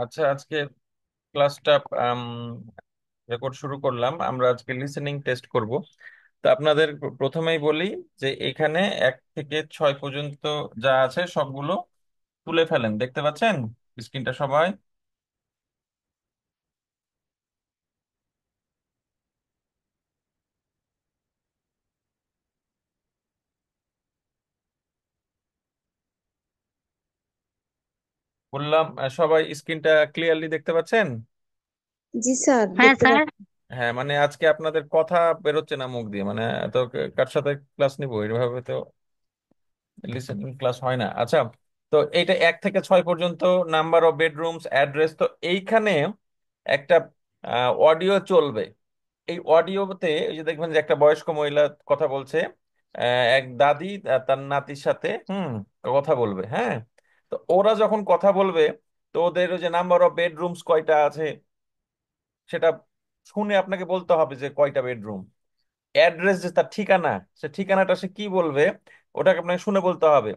আচ্ছা, আজকে ক্লাসটা রেকর্ড শুরু করলাম। আমরা আজকে লিসেনিং টেস্ট করব। তো আপনাদের প্রথমেই বলি যে এখানে 1 থেকে 6 পর্যন্ত যা আছে সবগুলো তুলে ফেলেন। দেখতে পাচ্ছেন স্ক্রিনটা সবাই? বললাম সবাই স্ক্রিনটা ক্লিয়ারলি দেখতে পাচ্ছেন? জি স্যার, হ্যাঁ দেখতে স্যার। পাচ্ছি। হ্যাঁ, মানে আজকে আপনাদের কথা বেরোচ্ছে না মুখ দিয়ে, মানে এত কার সাথে ক্লাস নিবো এভাবে তো লিসেনিং ক্লাস হয় না। আচ্ছা, তো এইটা 1 থেকে 6 পর্যন্ত নাম্বার অফ বেডরুমস, অ্যাড্রেস। তো এইখানে একটা অডিও চলবে। এই অডিওতে ওই যে দেখবেন যে একটা বয়স্ক মহিলা কথা বলছে, এক দাদি তার নাতির সাথে কথা বলবে। হ্যাঁ, তো ওরা যখন কথা বলবে, তো ওদের ওই যে নাম্বার অফ বেডরুমস কয়টা আছে সেটা শুনে আপনাকে বলতে হবে যে কয়টা বেডরুম। অ্যাড্রেস যে তার ঠিকানা, সে ঠিকানাটা সে কি বলবে ওটাকে আপনাকে শুনে বলতে হবে।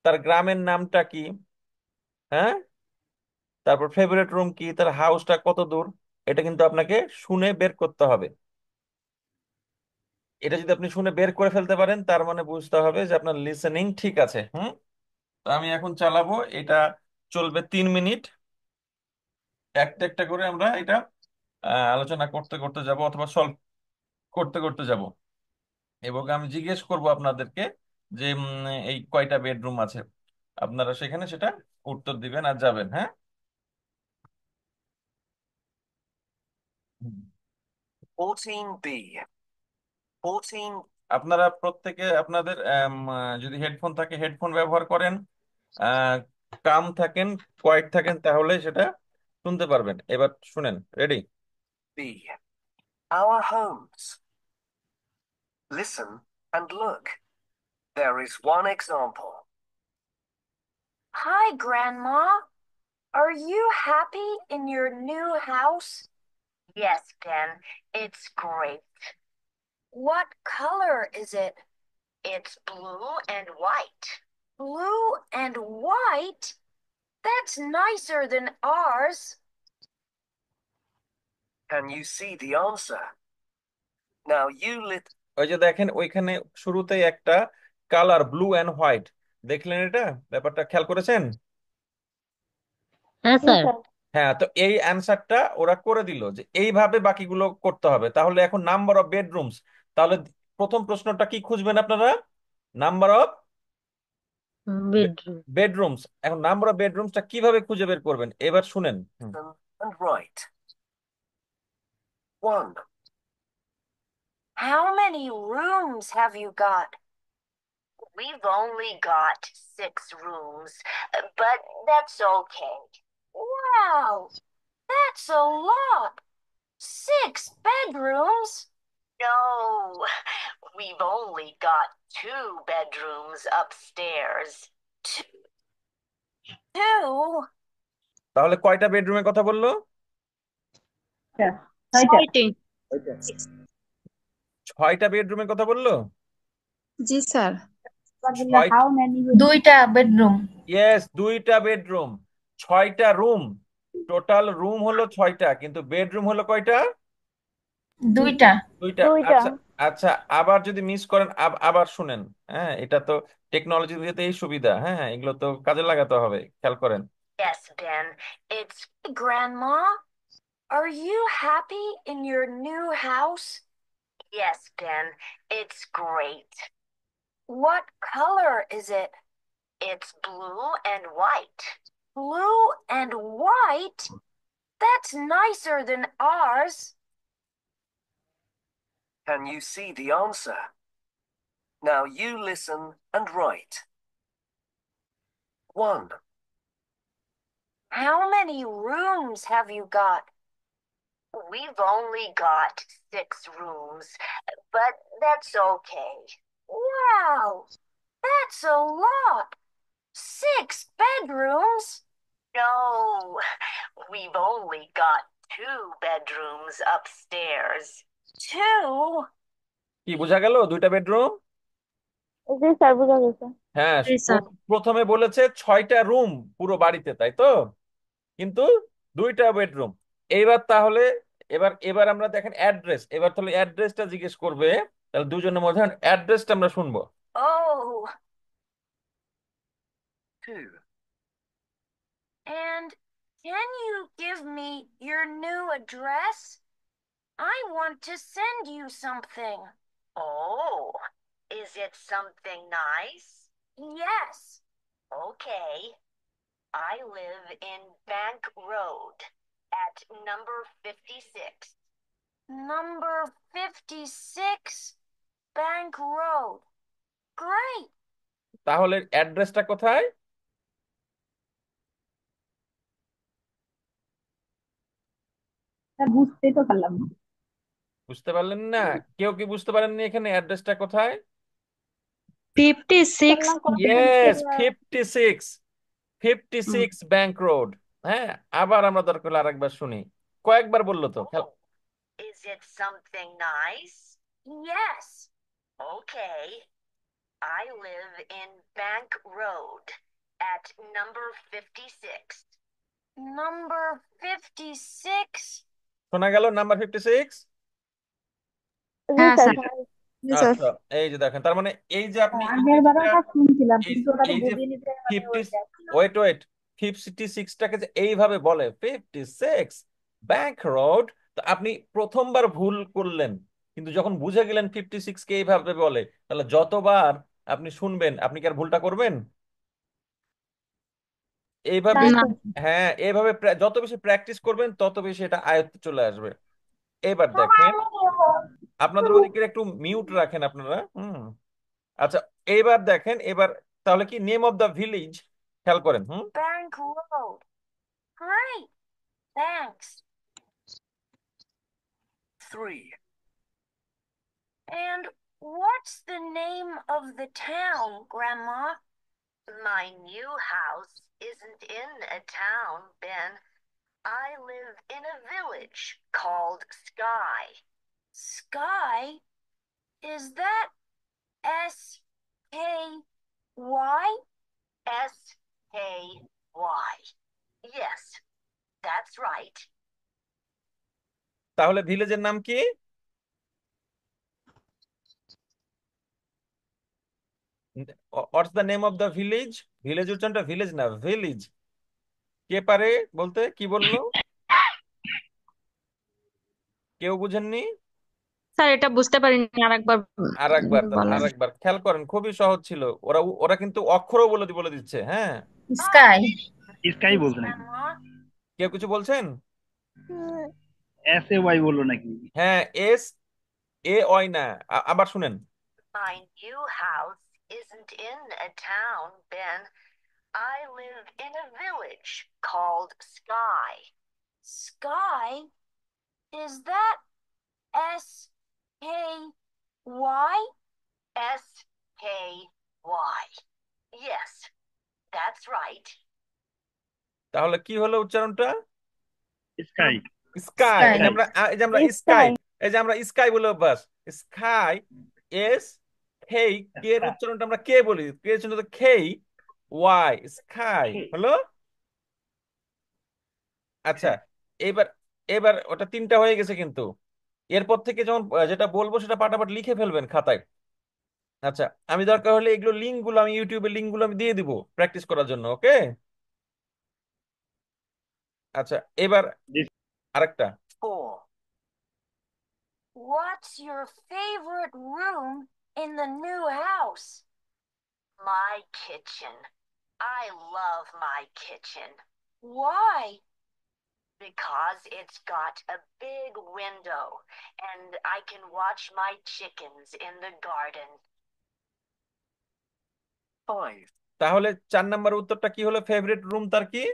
তার গ্রামের নামটা কি, হ্যাঁ, তারপর ফেভারিট রুম কি, তার হাউসটা কত দূর, এটা কিন্তু আপনাকে শুনে বের করতে হবে। এটা যদি আপনি শুনে বের করে ফেলতে পারেন তার মানে বুঝতে হবে যে আপনার লিসেনিং ঠিক আছে। তো আমি এখন চালাবো এটা, চলবে 3 মিনিট। একটা একটা করে আমরা এটা আলোচনা করতে করতে যাব অথবা সলভ করতে করতে যাব, এবং আমি জিজ্ঞেস করব আপনাদেরকে যে এই কয়টা বেডরুম আছে। আপনারা সেখানে সেটা উত্তর দিবেন আর যাবেন। হ্যাঁ, হুম। 14B. 14. আপনারা প্রত্যেকে আপনাদের যদি হেডফোন থাকে হেডফোন ব্যবহার করেন, আহ, কাম থাকেন, কোয়াইট থাকেন, তাহলে সেটা শুনতে পারবেন। এবার শুনেন, ready? B. Our homes. Listen and look. There is one example. Hi, Grandma. Are you happy in your new house? Yes, Ben. It's great. What color is it? It's blue and white. Blue and white? That's nicer than ours. Can you see the answer? Now ওই যে দেখেন ওইখানে শুরুতেই একটা colour blue and white দেখলেন, এটা ব্যাপারটা খেয়াল করেছেন? হ্যাঁ জি স্যার। স্যার। হ্যাঁ, তো এই অ্যান্সারটা ওরা করে দিল যে এইভাবে বাকিগুলো করতে হবে। তাহলে এখন নাম্বার অফ বেডরুমস, তাহলে প্রথম প্রশ্নটা কি খুঁজবেন আপনারা? Number of bedroom. বেডরুমস। এখন নাম্বার অফ বেডরুমসটা কিভাবে খুঁজে বের করবেন এবার শুনেন। listen and write. 1. How many rooms have you got? We've only got 6 rooms, but that's okay. Wow, that's a lot. 6 bedrooms? No, we've only got 2 bedrooms upstairs. Two? তাহলে কয়টা বেডরুমের কথা বললো? আচ্ছা, ছয়টা। 6টি। 6টা বেডরুমের কথা বললো। জি স্যার। ছয়, হাউ মেনি? 2টা বেডরুম। ইয়েস, 2টা বেডরুম, 6টা রুম। টোটাল রুম হলো 6টা, কিন্তু বেডরুম হলো কয়টা? 2টা। 2টা। দুইটা। আচ্ছা, আচ্ছা, আবার যদি মিস করেন আবার শুনেন। হ্যাঁ, এটা তো টেকনোলজি দিয়েই সুবিধা। হ্যাঁ হ্যাঁ, এগুলো তো কাজে লাগাতে হবে, খেয়াল করেন। Yes, Ben. It's Grandma. Are you happy in your new house? Yes, Ben. It's great. What color is it? It's blue and white. Blue and white? That's nicer than ours. Can you see the answer? Now you listen and write. 1. How many rooms have you got? We've only got 6 rooms, but that's okay. Wow, that's a lot. 6 bedrooms? No, we've only got 2 bedrooms upstairs. Two? কি বোঝা গেল? 2টা bedroom. জি sir, বোঝা গেছে। হ্যাঁ, জি sir. প্রথমে বলেছে 6টা রুম পুরো বাড়িতে, তাই তো? কিন্তু দুইটা বেডরুম। এইবার তাহলে এবার এবার আমরা দেখেন অ্যাড্রেস, এবার তাহলে অ্যাড্রেসটা জিজ্ঞেস করবে, তাহলে দুজনের মধ্যে অ্যাড্রেসটা আমরা শুনবো। Oh, 2. and can you give me your new address? I want to send you something. Oh, is it something nice? Yes. Okay. I live in Bank Road at number 56. Number 56, Bank Road. Great. তাহলে অ্যাড্রেসটা কোথায়? Sir বুঝতেই তো পারলাম না। বুঝতে পারলেন না? কেউ কি বুঝতে পারেননি এখানে অ্যাড্রেসটা কোথায়? 56 ইয়েস, 56, 56 ব্যাংক রোড। হ্যাঁ, আবার আমরা দরকার হলে আরেকবার শুনি। কয়েকবার বললো তো Oh, is it something nice? Yes. Okay. I live in Bank Road at number 56. Number 56? শোনা গেল নাম্বার 56? হ্যাঁ স্যার। আচ্ছা, এই যে দেখেন, তার মানে এই যে আপনি এই আগের বারে জিনিসটা, ওটা শুনছিলাম এই কিন্তু ওটা তো এই যে বুঝিয়ে নিতে মানে 50, ওইটা। ওয়েট ওয়েট, 56টাকে যে এইভাবে বলে 56 ব্যাংক রোড, তো আপনি প্রথমবার ভুল করলেন, কিন্তু যখন বুঝে গেলেন 56কে এইভাবে বলে, তাহলে যতবার আপনি শুনবেন আপনি কি আর ভুলটা করবেন? না এইভাবে, স্যার। হ্যাঁ, এইভাবে যত বেশি প্র্যাকটিস করবেন তত বেশি এটা আয়ত্তে চলে আসবে। এবার দেখেন, আপনাদের ওদিকে একটু মিউট রাখেন আপনারা। আচ্ছা, এইবার দেখেন, এবার তাহলে কি নেম অফ দ্য ভিলেজ খেয়াল করেন। Bank Road. Great. Thanks. 3. And what's the name of the town, Grandma? My new house isn't in a town, Ben. I live in a village called Sky. Sky? Is that S-K-Y? S-K-Y. Yes, that's right. তাহলে ভিলেজের নাম কি? What's the name of the village? Village উচ্চারণটা village না, village. কে পারে বলতে? কি বললো? কেউ বুঝেননি? স্যার এটা বুঝতে পারিনি, আরেকবার আর একবার, তাহলে বলেন। আর একবার খেয়াল করেন, খুবই সহজ ছিল। ওরা ওরা কিন্তু অক্ষরও বলে বলে দিচ্ছে। হ্যাঁ, স্কাই। স্কাই বলছে নাকি? Grandma. কেউ কিছু বলছেন? এস এ ওয়াই বললো নাকি? হ্যাঁ, এস এ ওয়াই না, আবার শুনেন। My new house isn't in a town, Ben. I live in a village called Sky. Sky? Is that S-K-Y? S-K-Y. Yes, that's right. তাহলে কি হলো উচ্চারণটা? স্কাই। স্কাই। স্কাই। এই যে আমরা স্কাই, এই যে আমরা স্কাই বলে অভ্যাস। স্কাই, এস, খেই, কে এর উচ্চারণটা আমরা কে বলি, কে এর উচ্চারণটা খেই, ওয়াই, স্কাই হলো। আচ্ছা, এবার এবার ওটা তিনটা হয়ে গেছে কিন্তু। এরপর থেকে যখন যেটা বলবো সেটা পাটাপাট লিখে ফেলবেন খাতায়। আচ্ছা, আমি দরকার হলে এগুলো লিঙ্ক গুলো, আমি ইউটিউবে লিঙ্ক গুলো আমি দিয়ে দিব প্র্যাকটিস করার জন্য, ওকে? আচ্ছা, এবার আরেকটা। 4. What's your favorite room in the new house? My kitchen. I love my kitchen. Why? Because it's got a big window and I can watch my chickens in the garden. 5. তাহলে 4 নম্বর উত্তরটা কি হলো? Favourite room তার কি?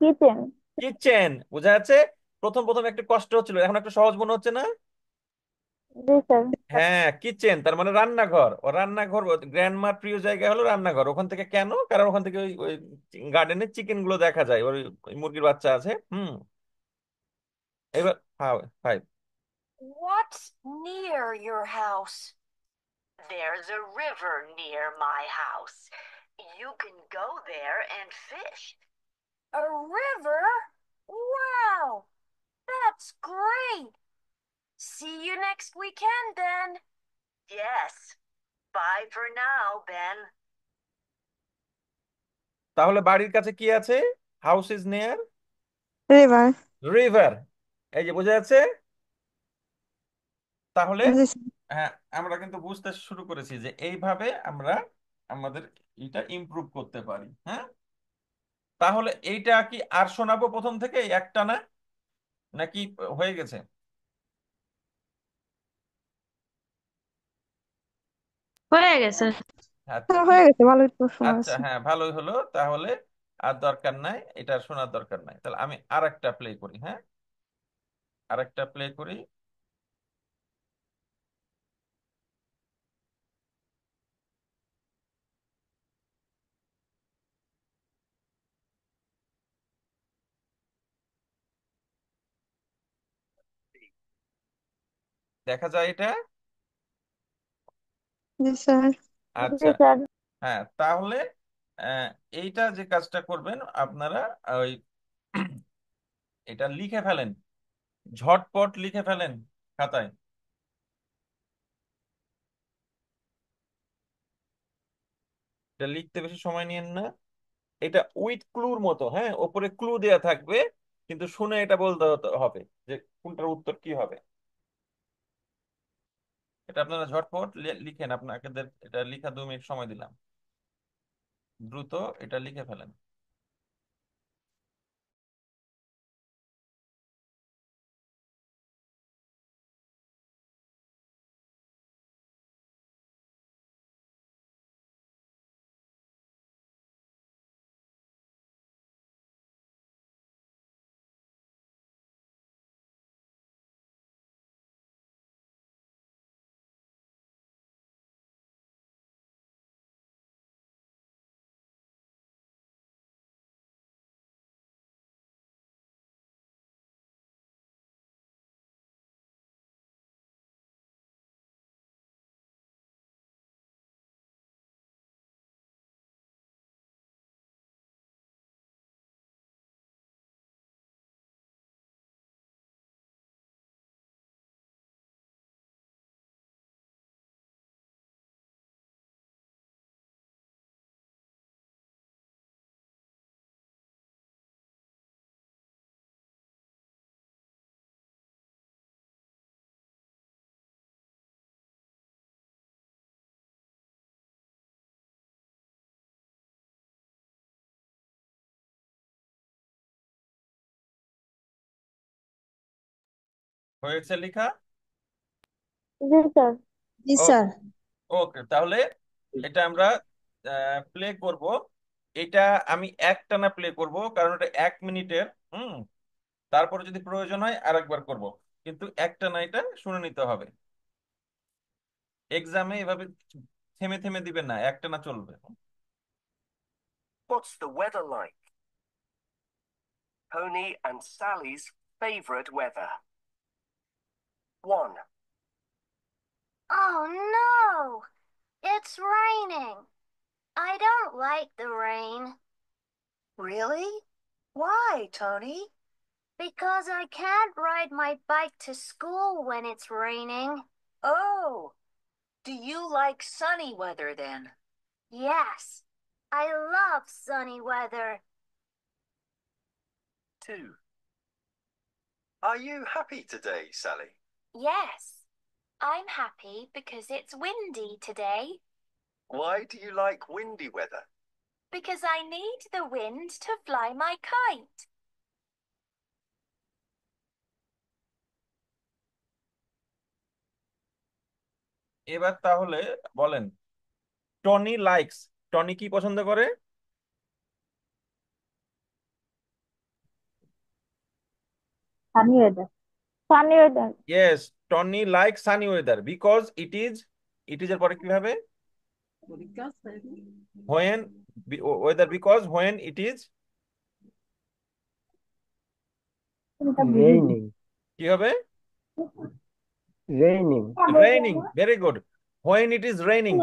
Kitchen. Kitchen. বোঝা যাচ্ছে? প্রথম প্রথম একটু কষ্ট হচ্ছিল, এখন একটু সহজ মনে হচ্ছে না? জি স্যার। হ্যাঁ, কিচেন তার মানে রান্নাঘর। ও রান্নাঘর, গ্র্যান্ডমার প্রিয় জায়গা হলো রান্নাঘর। ওখান থেকে কেন? কারণ ওখান থেকে ওই ওই গার্ডেনে চিকেন গুলো দেখা যায়, ওই মুরগির বাচ্চা আছে। এবার five. What's near your house? There's a river near my house. You can go there and fish. A river? Wow, that's great. See you next weekend then. Yes. Bye for now, Ben. তাহলে বাড়ির কাছে কি আছে? House is near river. River. এই যে বোঝা যাচ্ছে। তাহলে জি স্যার। হ্যাঁ, আমরা কিন্তু বুঝতে শুরু করেছি যে এইভাবে আমরা আমাদের এটা ইমপ্রুভ করতে পারি। হ্যাঁ, তাহলে এইটা কি আর শোনাবো প্রথম থেকে একটা না, নাকি হয়ে গেছে? হয়ে গেছে। আচ্ছা স্যার ঠিক। হয়ে গেছে, ভালোই তো শোনা আচ্ছা যাচ্ছে। হ্যাঁ, ভালোই হলো তাহলে। আর দরকার নাই, এটা শোনার দরকার নাই। তাহলে আমি আরেকটা প্লে করি। হ্যাঁ, আরেকটা প্লে করি। দেখা যায় এটা? জি স্যার। জি আচ্ছা স্যার। হ্যাঁ, তাহলে আহ, এইটা যে কাজটা করবেন আপনারা, ওই এটা লিখে ফেলেন, ঝটপট লিখে ফেলেন খাতায়। এটা লিখতে বেশি সময় নিয়েন না। এটা উইথ ক্লুর মতো, হ্যাঁ, ওপরে ক্লু দেয়া থাকবে, কিন্তু শুনে এটা বলতে হবে যে কোনটার উত্তর কি হবে। এটা আপনারা ঝটপট লিখেন। আপনাদের এটা লিখা 2 মিনিট সময় দিলাম, দ্রুত এটা লিখে ফেলেন। হয়েছে লেখা? জি স্যার। জি ও, স্যার। ওকে, তাহলে এটা আমরা প্লে করব। এটা আমি একটানা প্লে করব, কারণ এটা 1 মিনিটের। হুম, তারপরে যদি প্রয়োজন হয় আরেকবার করব, কিন্তু একটানা এটা শুনে নিতে হবে। এক্সামে এভাবে থেমে থেমে দিবেন না, একটানা চলবে। What's the weather like? Pony and Sally's favorite weather. 1. Oh no! It's raining. I don't like the rain. Really? Why, Tony? Because I can't ride my bike to school when it's raining. Oh, do you like sunny weather then? Yes, I love sunny weather. 2. Are you happy today, Sally? Yes, I'm happy because it's windy today. Why do you like windy weather? Because I need the wind to fly my kite. এবার তাহলে বলেন, Tony likes, Tony কি পছন্দ করে? Sunny weather. Sunny weather. Yes, Tony like sunny weather because it is এর পরে কি হবে? When, weather because when it is raining. কি হবে? Raining. Raining. Very good. When it is raining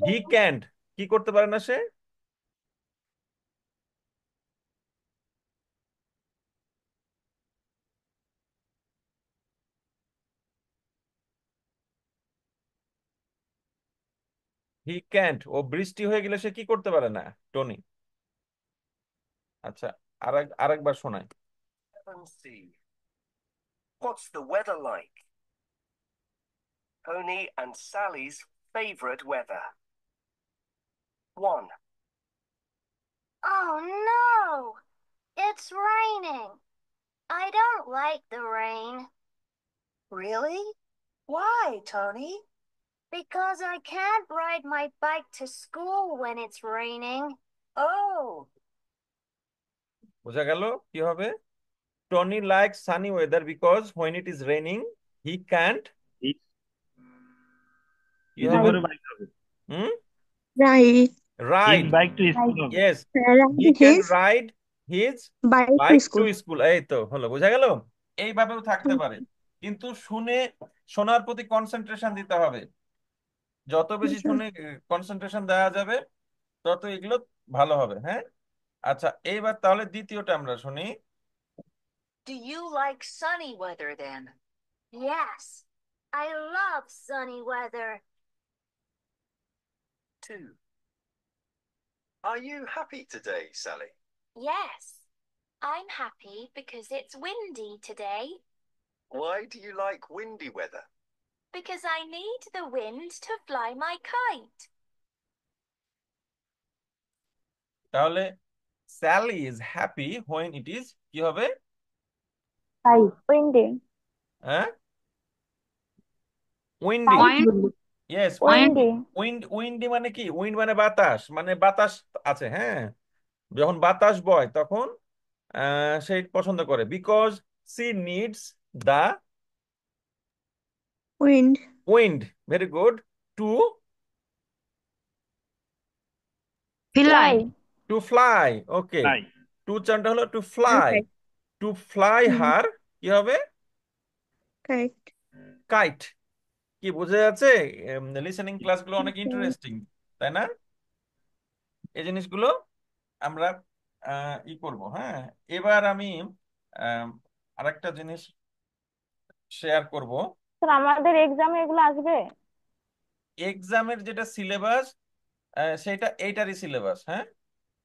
he can't, কি করতে পারে না সে? হি ক্যান্ট, ও বৃষ্টি হয়ে গেলে সে কি করতে পারে না, টনি। আচ্ছা, আরেকবার শোনাই। 7C. What's the weather like? Tony and Sally's favorite weather. 1. Oh no! It's raining. I don't like the rain. Really? Why, Tony? Because I can't ride my bike to school when it's raining. Oh, বোঝা গেল কি হবে? Tony like sunny weather because when it is raining he can't, কি his হবে? উপরে bike হবে। Hmm, Right. His ride, bike to school হবে। Yes, Ride he can his ride his bike to bike to school. School. এই তো হলো, বোঝা গেল? এইভাবেও থাকতে পারে, কিন্তু শোনার প্রতি কনসেন্ট্রেশন দিতে হবে। যত বেশি Yes, sir. শুনে কনসেন্ট্রেশন দেওয়া যাবে তত এগুলো ভালো হবে। হ্যাঁ, আচ্ছা, এইবার তাহলে দ্বিতীয়টা আমরা শুনি। do you like sunny weather then? Yes, I love sunny weather. 2. Are you happy today, Sally? Yes, I'm happy because it's windy today. Why do you like windy weather? Because I need the wind to fly my kite. তাহলে Sally is happy when it is, কি হবে? Windy. হ্যাঁ, Windy. Kite Point, বললি। Yes, point, Windy. Windy. Windy মানে কি? Wind মানে বাতাস, মানে বাতাস আছে। হ্যাঁ, যখন বাতাস বয় তখন সে পছন্দ করে। Because she needs the Wind. Wind, very good, to fly, Fly. To fly. Okay, তাই টু চানটা হলো to fly. Perfect. To fly her, কি হবে? Kite. কাইট। কি বোঝা যাচ্ছে? লিসেনিং ক্লাসগুলো অনেক ইন্টারেস্টিং, তাই না? এই জিনিসগুলো আমরা করব। হ্যাঁ, এবার আমি আম, আরেকটা জিনিস শেয়ার করব। স্যার আমাদের এক্সামে এগুলো আসবে? এক্সামের যেটা সিলেবাস সেটা এইটারই সিলেবাস। হ্যাঁ,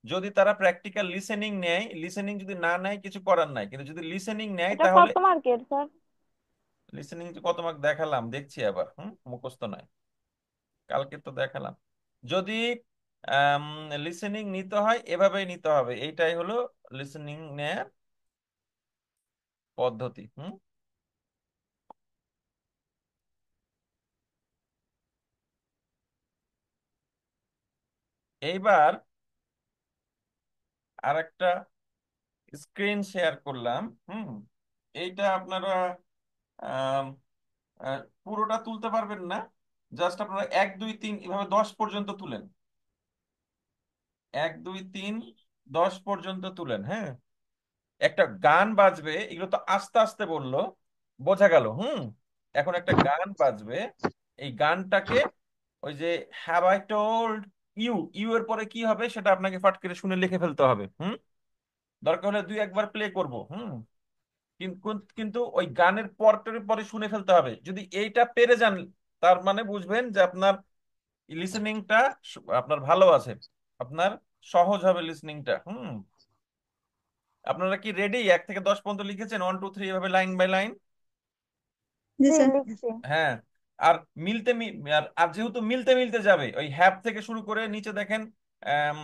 যদি তারা প্র্যাকটিক্যাল লিসেনিং নেয়, লিসেনিং যদি না নেয় কিছু করার নাই, কিন্তু যদি লিসেনিং নেয় এটা তাহলে। কত মার্কের স্যার? লিসেনিং কত মার্ক দেখালাম, দেখছি আবার। মুখস্থ নয়, কালকে তো দেখালাম। যদি লিসেনিং নিতে হয় এভাবেই নিতে হবে, এইটাই হলো লিসেনিং নেয়ার পদ্ধতি। এইবার আরেকটা স্ক্রিন শেয়ার করলাম। এইটা আপনারা আম, পুরোটা তুলতে পারবেন না, জাস্ট আপনারা 1 2 3 এভাবে 10 পর্যন্ত তুলেন। 1 2 3 10 পর্যন্ত তুলেন। হ্যাঁ, একটা গান বাজবে, এগুলো তো আস্তে আস্তে বললো, বোঝা গেল? এখন একটা গান বাজবে, এই গানটাকে ওই যে have I told you, you এর পরে কি হবে সেটা আপনাকে ফট করে শুনে লিখে ফেলতে হবে। দরকার হলে 2 একবার প্লে করব। কিন্তু কিন্তু ওই গানের পরটার পরে শুনে ফেলতে হবে। যদি এইটা পেরে যান তার মানে বুঝবেন যে আপনার লিসেনিংটা আপনার ভালো আছে, আপনার সহজ হবে লিসেনিংটা। আপনারা কি রেডি? 1 থেকে 10 পর্যন্ত লিখেছেন? 1 2 3 এভাবে লাইন বাই লাইন? জি জি স্যার। লিখছি। হ্যাঁ, আর আর যেহেতু মিলতে মিলতে যাবে, ওই হ্যাভ থেকে শুরু করে নিচে দেখেন আম,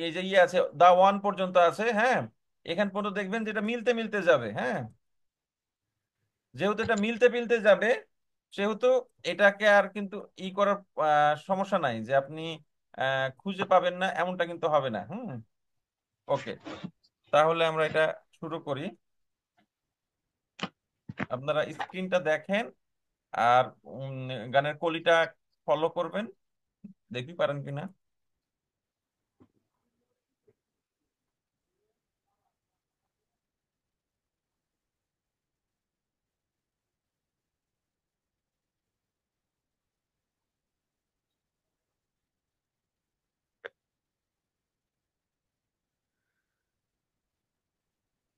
এই যে আছে দা ওয়ান পর্যন্ত আছে। হ্যাঁ, এখান পর্যন্ত দেখবেন যেটা মিলতে মিলতে যাবে। হ্যাঁ, যেহেতু এটা মিলতে মিলতে যাবে সেহেতু এটাকে আর কিন্তু করার সমস্যা নাই যে আপনি খুঁজে পাবেন না, এমনটা কিন্তু হবে না। ওকে, তাহলে আমরা এটা শুরু করি। আপনারা স্ক্রিনটা দেখেন আর গানের কলিটা ফলো করবেন, দেখি পারেন কিনা।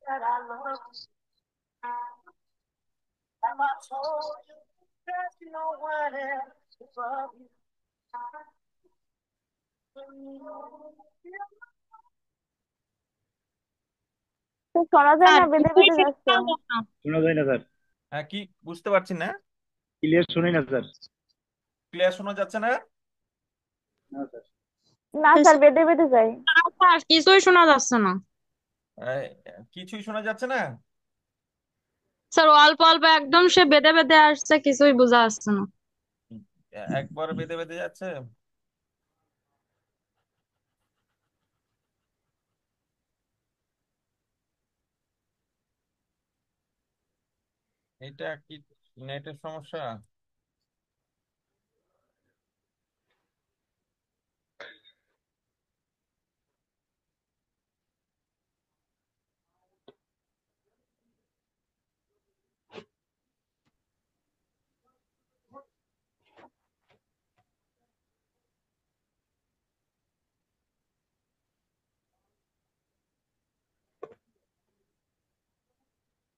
That I love you. Have I told you there's no one else above you? তো শোনা যায় স্যার না, বেঁধে কিছুই বেঁধে যাচ্ছে। শোনা যায় না। শোনা যায় না স্যার, হ্যাঁ, কি বুঝতে পারছি না। ক্লিয়ার শুনি না স্যার। ক্লিয়ার শোনা যাচ্ছে না? না স্যার। না স্যার, বেঁধে বেঁধে যায়। না, স্যার কিছুই শোনা যাচ্ছে না। আহ, কিছুই শোনা যাচ্ছে না। স্যার অল্প অল্প একদম সে বেঁধে বেঁধে আসছে, কিছুই বোঝা যাচ্ছে না। একবার বেঁধে বেঁধে যাচ্ছে। এটা কি নেটের সমস্যা?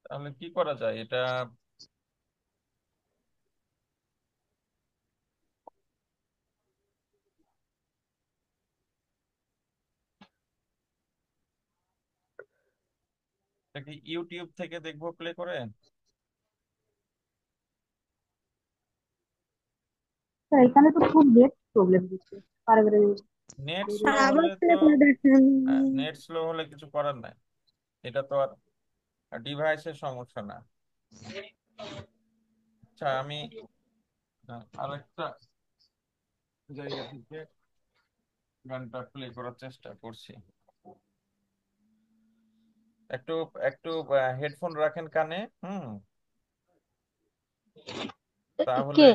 তাহলে কি করা যায় এটা? এটা কি ইউটিউব থেকে দেখবো প্লে করে? স্যার এখানে তো খুব নেট প্রবলেম দিচ্ছে, বারে নেট স্লো স্যার আবার হলে প্লে তো, করে দেখেন। নেট স্লো হলে কিছু করার নাই। এটা তো আর ডিভাইসের সমস্যা না। আচ্ছা, আমি আরেকটা জায়গা থেকে গানটা প্লে করার চেষ্টা করছি। একটু একটু হেডফোন রাখেন কানে। হুম, তাহলে কে?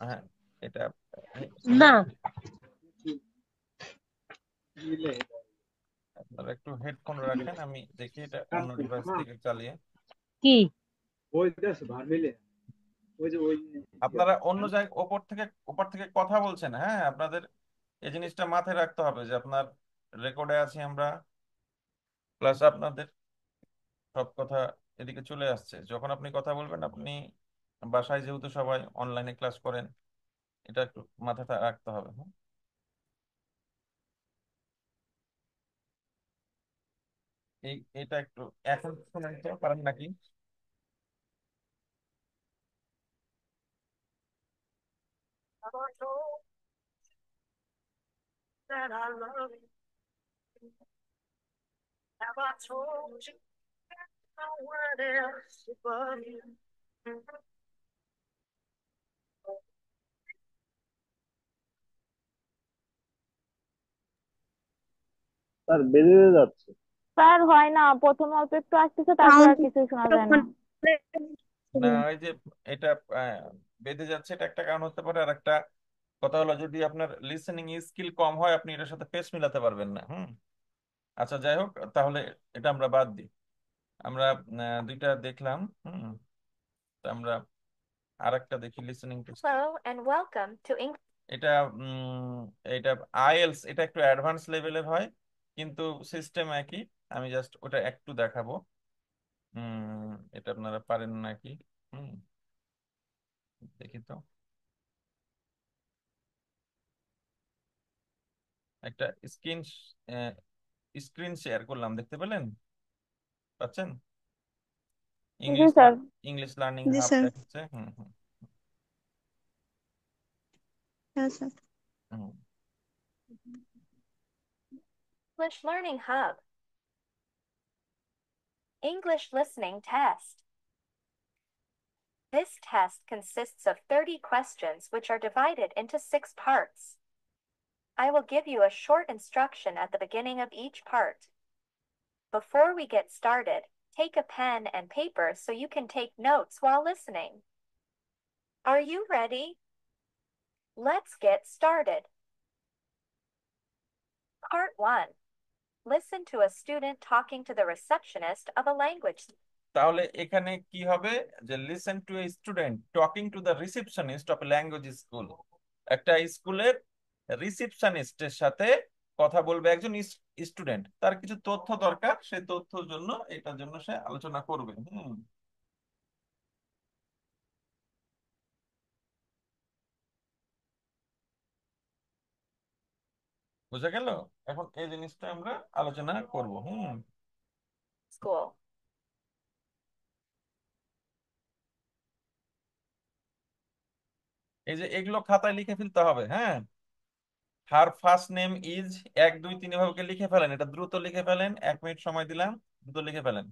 হ্যাঁ, এটা না। আপনারা একটু হেডফোন রাখেন, আমি দেখি এটা অন্য ডিভাইস থেকে চালিয়ে। কি? আপনারা অন্য জায়গায় ওপর থেকে কথা বলছেন, হ্যাঁ, আপনাদের এই জিনিসটা মাথায় রাখতে হবে যে আপনার রেকর্ডে আছি আমরা, প্লাস আপনাদের সব কথা এদিকে চলে আসছে। যখন আপনি কথা বলবেন, আপনি বাসায় যেহেতু সবাই অনলাইনে ক্লাস করেন, এটা একটু মাথায় রাখতে হবে। হ্যাঁ, এটা একটু এখন শুনতে পারেন নাকি? Have I told that I love you? Have I told you no one else above you? Sir বেঁধে যাচ্ছে। স্যার হয় না, প্রথমে অল্প একটু আসতেছে, তারপর আর কিছুই শোনা যায় না। না, ওই যে এটা বেঁধে যাচ্ছে, এটা একটা কারণ হতে পারে। আর একটা কথা হলো, যদি আপনার লিসেনিং স্কিল কম হয়, আপনি এটার সাথে পেস মিলাতে পারবেন না। হুম, আচ্ছা, যাই হোক, তাহলে এটা আমরা বাদ দিই। আমরা দুইটা দেখলাম। হুম, তো আমরা আরেকটা দেখি, listening test. Hello and welcome to English. এটা এটা আইএলস, এটা একটু অ্যাডভান্স লেভেলের হয়, কিন্তু সিস্টেম একই। আমি জাস্ট ওটা একটু দেখাবো। এটা আপনারা পারেন নাকি? হুম, দেখি তো। একটা স্ক্রিন শেয়ার করলাম, দেখতে পেলেন? পাচ্ছেন? জি ইংলিশ স্যার। ইংলিশ লার্নিং জি হাব স্যার। দেখাচ্ছে। হুম, হুম, হ্যাঁ sir. Hmm. English Learning Hub. English Listening Test. This test consists of 30 questions which are divided into 6 parts. I will give you a short instruction at the beginning of each part. Before we get started, take a pen and paper so you can take notes while listening. Are you ready? Let's get started. Part 1. Listen to a student talking to the receptionist of a language. তাহলে এখানে কি হবে, যে listen to a student talking to the receptionist of A language school. একটা স্কুলের রিসেপশনিস্টের সাথে কথা বলবে একজন স্টুডেন্ট, তার কিছু তথ্য দরকার, সেই তথ্যের জন্য, এটার জন্য সে আলোচনা করবে। হুম, বুঝা গেল? এখন এই জিনিসটা আমরা আলোচনা করব। School. এই যে এগুলো খাতায় লিখে ফেলতে হবে, হ্যাঁ। হার ফার্স্ট নেম ইজ, 1 2 3 এভাবে লিখে ফেলেন, এটা দ্রুত লিখে ফেলেন, 1 মিনিট সময় দিলাম, দ্রুত লিখে ফেলেন।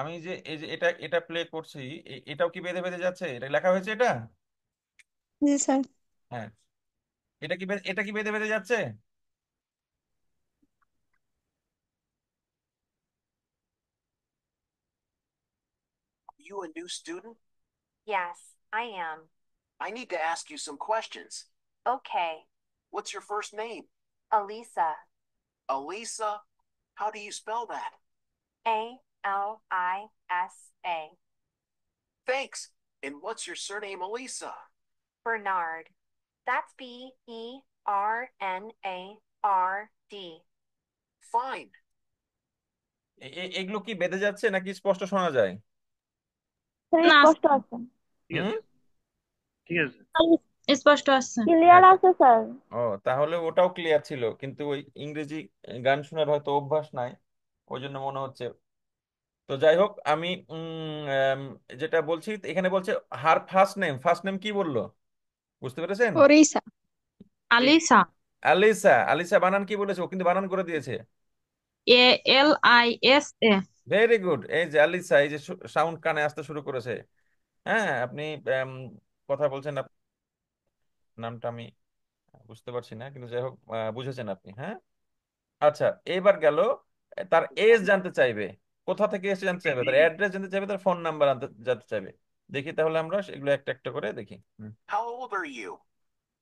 আমি যে এই যে এটা এটা প্লে করছি, এটাও কি বেঁধে বেঁধে যাচ্ছে? এটা লেখা হয়েছে এটা? জি স্যার। হ্যাঁ, এটা কি বেঁধে বেঁধে যাচ্ছে? You a new student? Yes, I am. I need to ask you some questions. Okay. What's your first name? Alisa. Alisa? How do you spell that? Alisa. Thanks. And what's your surname, Alisa? Bernard. That's Bernard. Fine. এগুলো কি বেঁধে যাচ্ছে নাকি স্পষ্ট শোনা যায়? Sir না, স্পষ্ট আছে, ঠিক হুম। আছে, ঠিক আছে। স্পষ্ট আছে। ক্লিয়ার আচ্ছা। আছে স্যার। ও, তাহলে ওটাও ক্লিয়ার ছিল, কিন্তু ওই ইংরেজি গান শোনার হয়তো অভ্যাস নাই, ওই জন্য মনে হচ্ছে। তো যাই হোক, আমি যেটা বলছি এখানে বলছে হার ফার্স্ট নেম কি বললো? বুঝতে পেরেছেন? ওরিসা। কি? আলিসা। আলিসা। আলিসা বানান কি বলেছে? ও কিন্তু বানান করে দিয়েছে। ALISA। Very good. এই যে আলিসা, এই যে সাউন্ড কানে আসতে শুরু করেছে। হ্যাঁ, আপনি আম, কথা বলছেন, নামটা আমি বুঝতে পারছি না, কিন্তু যাই হোক বুঝেছেন আপনি, হ্যাঁ। আচ্ছা, এবার গেল, তার এজ জানতে চাইবে। কোথা থেকে এসে জানতে চাইবে, তার অ্যাড্রেস জানতে চাইবে, তার ফোন নাম্বার জানতে চাইবে। দেখি তাহলে আমরা এগুলো একটা একটা করে দেখি। How old are you?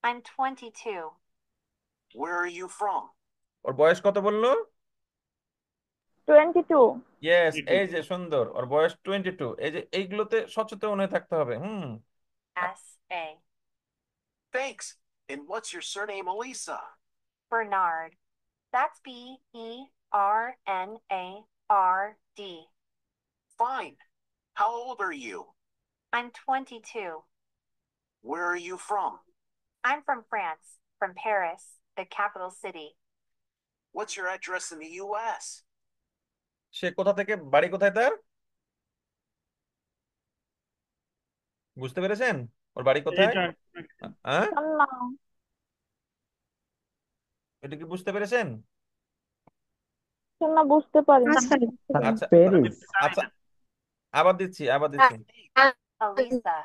I'm 22. Where are you from? ওর বয়স কত বললো? 22। ইয়েস, কিন্তু এই যে সুন্দর, ওর বয়স 22। এই যে এইগুলোতে সচেতন হয়ে থাকতে হবে। SA. Thanks. And what's your surname, Alisa? Bernard. That's BERNARD. Fine. How old are you? I'm 22. Where are you from? I'm from France, from Paris, the capital city. What's your address in the US? সে কোথা থেকে, বাড়ি কোথায় তার? বুঝতে পেরেছেন ওর বাড়ি কোথায়? এটা হ্যাঁ, স্যার না, এটা কি বুঝতে পেরেছেন? স্যার না বুঝতে পারিনি। আচ্ছা। আচ্ছা, প্যারিস। আচ্ছা, আবার দিচ্ছি। Alisa.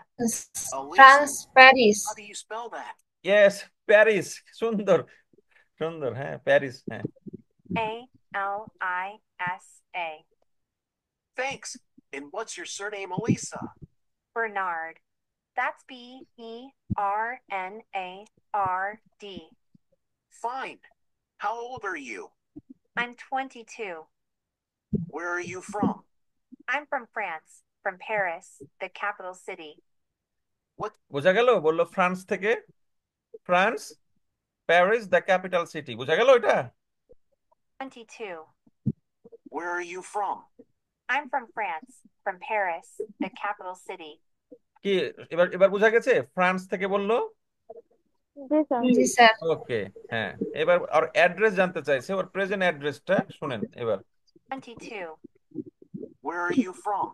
Alisa? Paris. How do you spell that? Yes, Paris. সুন্দর, সুন্দর, হ্যাঁ, প্যারিস, হ্যাঁ। ALISA. Thanks. And what's your surname, Alisa? Bernard. That's BERNARD. Fine. How old are you? I'm 22. Where are you from? I'm from France, from Paris, the capital city. বোঝা গেল? বললো France থেকে। France, Paris the capital city. বোঝা গেল এটা? 22. Where are you from? I'm from France, from Paris, the capital city. কি, এবার এবার বোঝা গেছে? ফ্রান্স থেকে বললো। জি স্যার। জি স্যার। ওকে, হ্যাঁ। এবার ওর অ্যাড্রেস জানতে চাইছে, ওর প্রেজেন্ট অ্যাড্রেসটা শুনেন এবার। 22. Where are you from?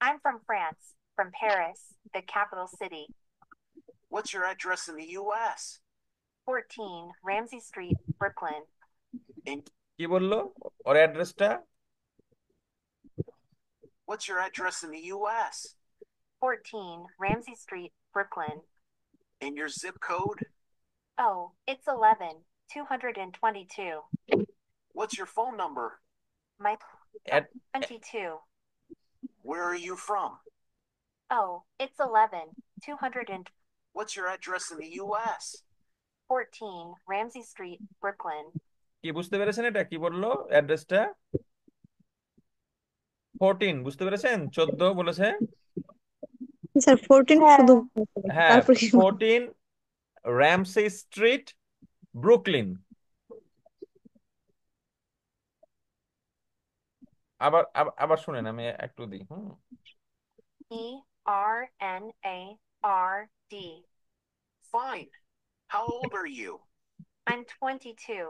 I'm from France, from Paris, the capital city. What's your address in the US? 14 Ramsey Street, Brooklyn. And কি বললো ওর অ্যাড্রেসটা? what's your address in the US? 14 Ramsey Street, Brooklyn. And your zip code? Oh, it's 11-222. What's your phone number? My At 22. Where are you from? Oh, it's 11-214 What's your address in the US? Ramsey Street, Brooklyn. কি বুঝতে পেরেছেন? এটা কি বললো অ্যাড্রেসটা? 14 বুঝতে পেরেছেন? 14 বলেছে। স্যার 14 হ্যাঁ শুধু হ্যাঁ, তারপর কি 14 র্যামসে স্ট্রিট, ব্রুকলিন। আবার আবার আবার শুনেন, আমি একটু দিই। ERNARD. Fine. How old are you? I'm 22.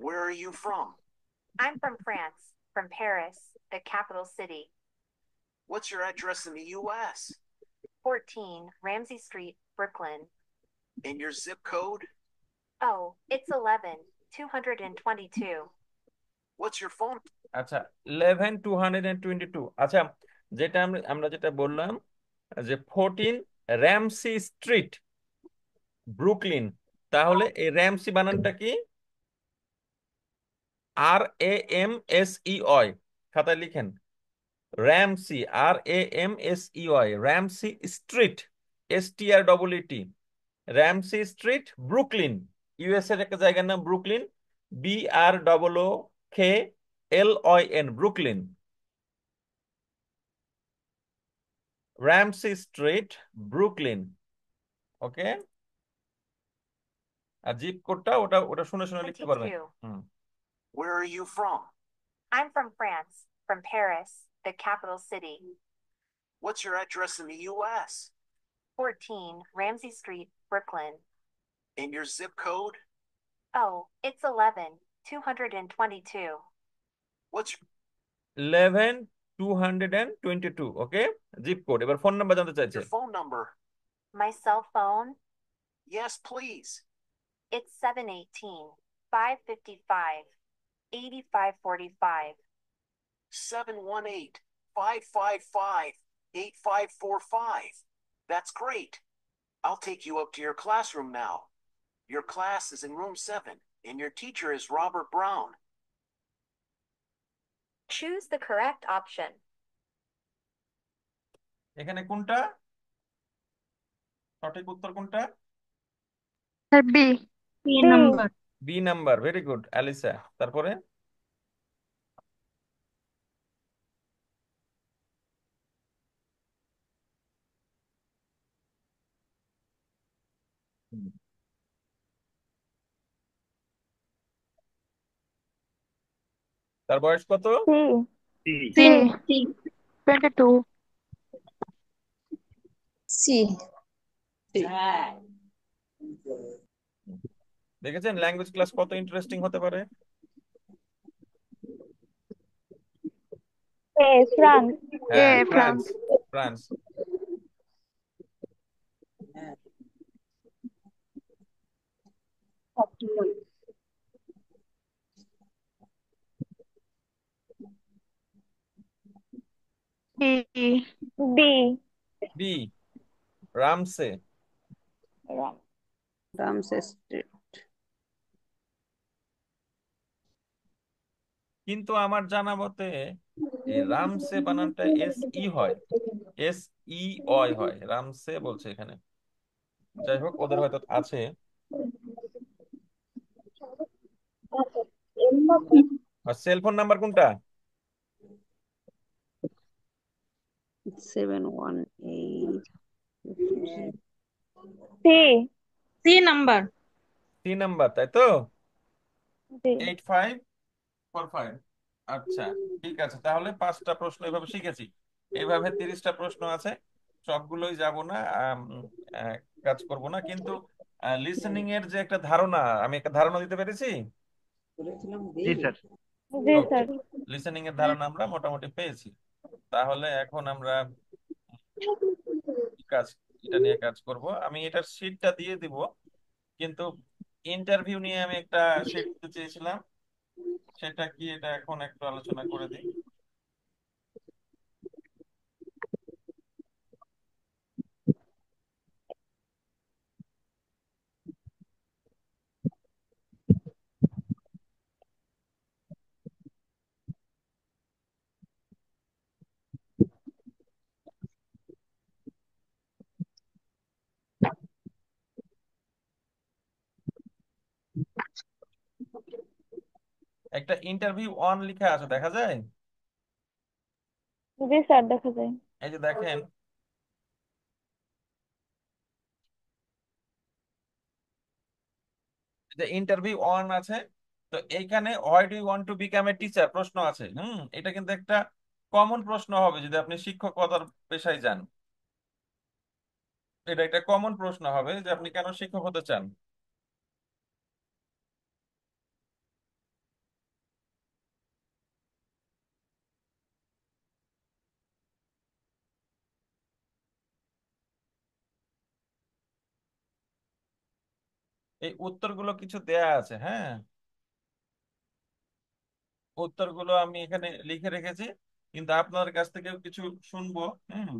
Where are you from? I'm from France, from Paris, the capital city. What's your address in the US? 14 Ramsey Street, Brooklyn. And your zip code? Oh, it's 11-222. What's your phone? আচ্ছা, 11-222। আচ্ছা, যেটা আমরা আমরা যেটা বললাম যে 14 Ramsay street, Brooklyn, তাহলে এই র্যামসি বানানটা কি? RAMSEY, খাতায় লিখেন। Ramsey, RAMSEY, Ramsey street, STREET, Ramsey street, Brooklyn. US এর একটা জায়গার নাম Brooklyn, BROOKLIN, Brooklyn. Ramsey street, Brooklyn. Okay, আর জিপ কোডটা ওটা ওটা শুনে শুনে লিখতে পারবেন। 22. Hmm. Where are you from? I'm from France, from Paris, the capital city. What's your address in the US? 14 Ramsey Street, Brooklyn. And your zip code? Oh, it's 11-222. What's 11-222, okay, zip code. এবার phone number জানতে চাইছে। your phone number? My cell phone? Yes, please. It's 718-555-8545. 718-555-8545. That's great. I'll take you up to your classroom now. Your class is in room 7, and your teacher is Robert Brown. Choose the correct option. এখানে কোনটা সঠিক উত্তর? কোনটা? Sir B number. B number, very good Alyssa. তারপরে তার বয়স কত? C C. C 22 C. দেখেছেন ল্যাঙ্গুয়েজ ক্লাস কত ইন্টারেস্টিং হতে পারে? এ ফ্রান্স হ্যাঁ, France. France, France. B D B, Ramsey. Ramsey street. কিন্তু আমার জানা মতে এই রামসে বানানটা SE হয়, SEY হয়, রামসে বলছে এখানে। যাই হোক, ওদের হয়তো আছে। আর সেলফোন নাম্বার কোনটা? 718 সি সি নাম্বার। 3 নাম্বার, তাই তো? জি 8545। আচ্ছা, ঠিক আছে, তাহলে 5টা প্রশ্ন এভাবে শিখেছি। এইভাবে 30টা প্রশ্ন আছে, সবগুলোই যাব না, আহ, কাজ করব না, কিন্তু লিসেনিং এর যে একটা ধারণা, আমি একটা ধারণা দিতে পেরেছি। জি স্যার। জি ওকে, স্যার লিসেনিং এর ধারণা আমরা মোটামুটি পেয়েছি। তাহলে এখন আমরা কাজ, এটা নিয়ে কাজ করব। আমি এটার শীটটা দিয়ে দিব, কিন্তু ইন্টারভিউ নিয়ে আমি একটা শীট দিতে চেয়েছিলাম, সেটা কি এটা এখন একটু আলোচনা করে দিই। একটা ইন্টারভিউ অন লেখা আছে, দেখা যায়? জি স্যার, দেখা যায়। এই যে দেখেন, যে ইন্টারভিউ অন আছে, তো এইখানে why do you want to become a teacher প্রশ্ন আছে। এটা কিন্তু একটা কমন প্রশ্ন হবে যদি আপনি শিক্ষকতার পেশায় যান। এটা একটা কমন প্রশ্ন হবে যে আপনি কেন শিক্ষক হতে চান। এই উত্তরগুলো কিছু দেয়া আছে, হ্যাঁ, উত্তরগুলো আমি এখানে লিখে রেখেছি, কিন্তু আপনার কাছ থেকেও কিছু শুনবো। হুম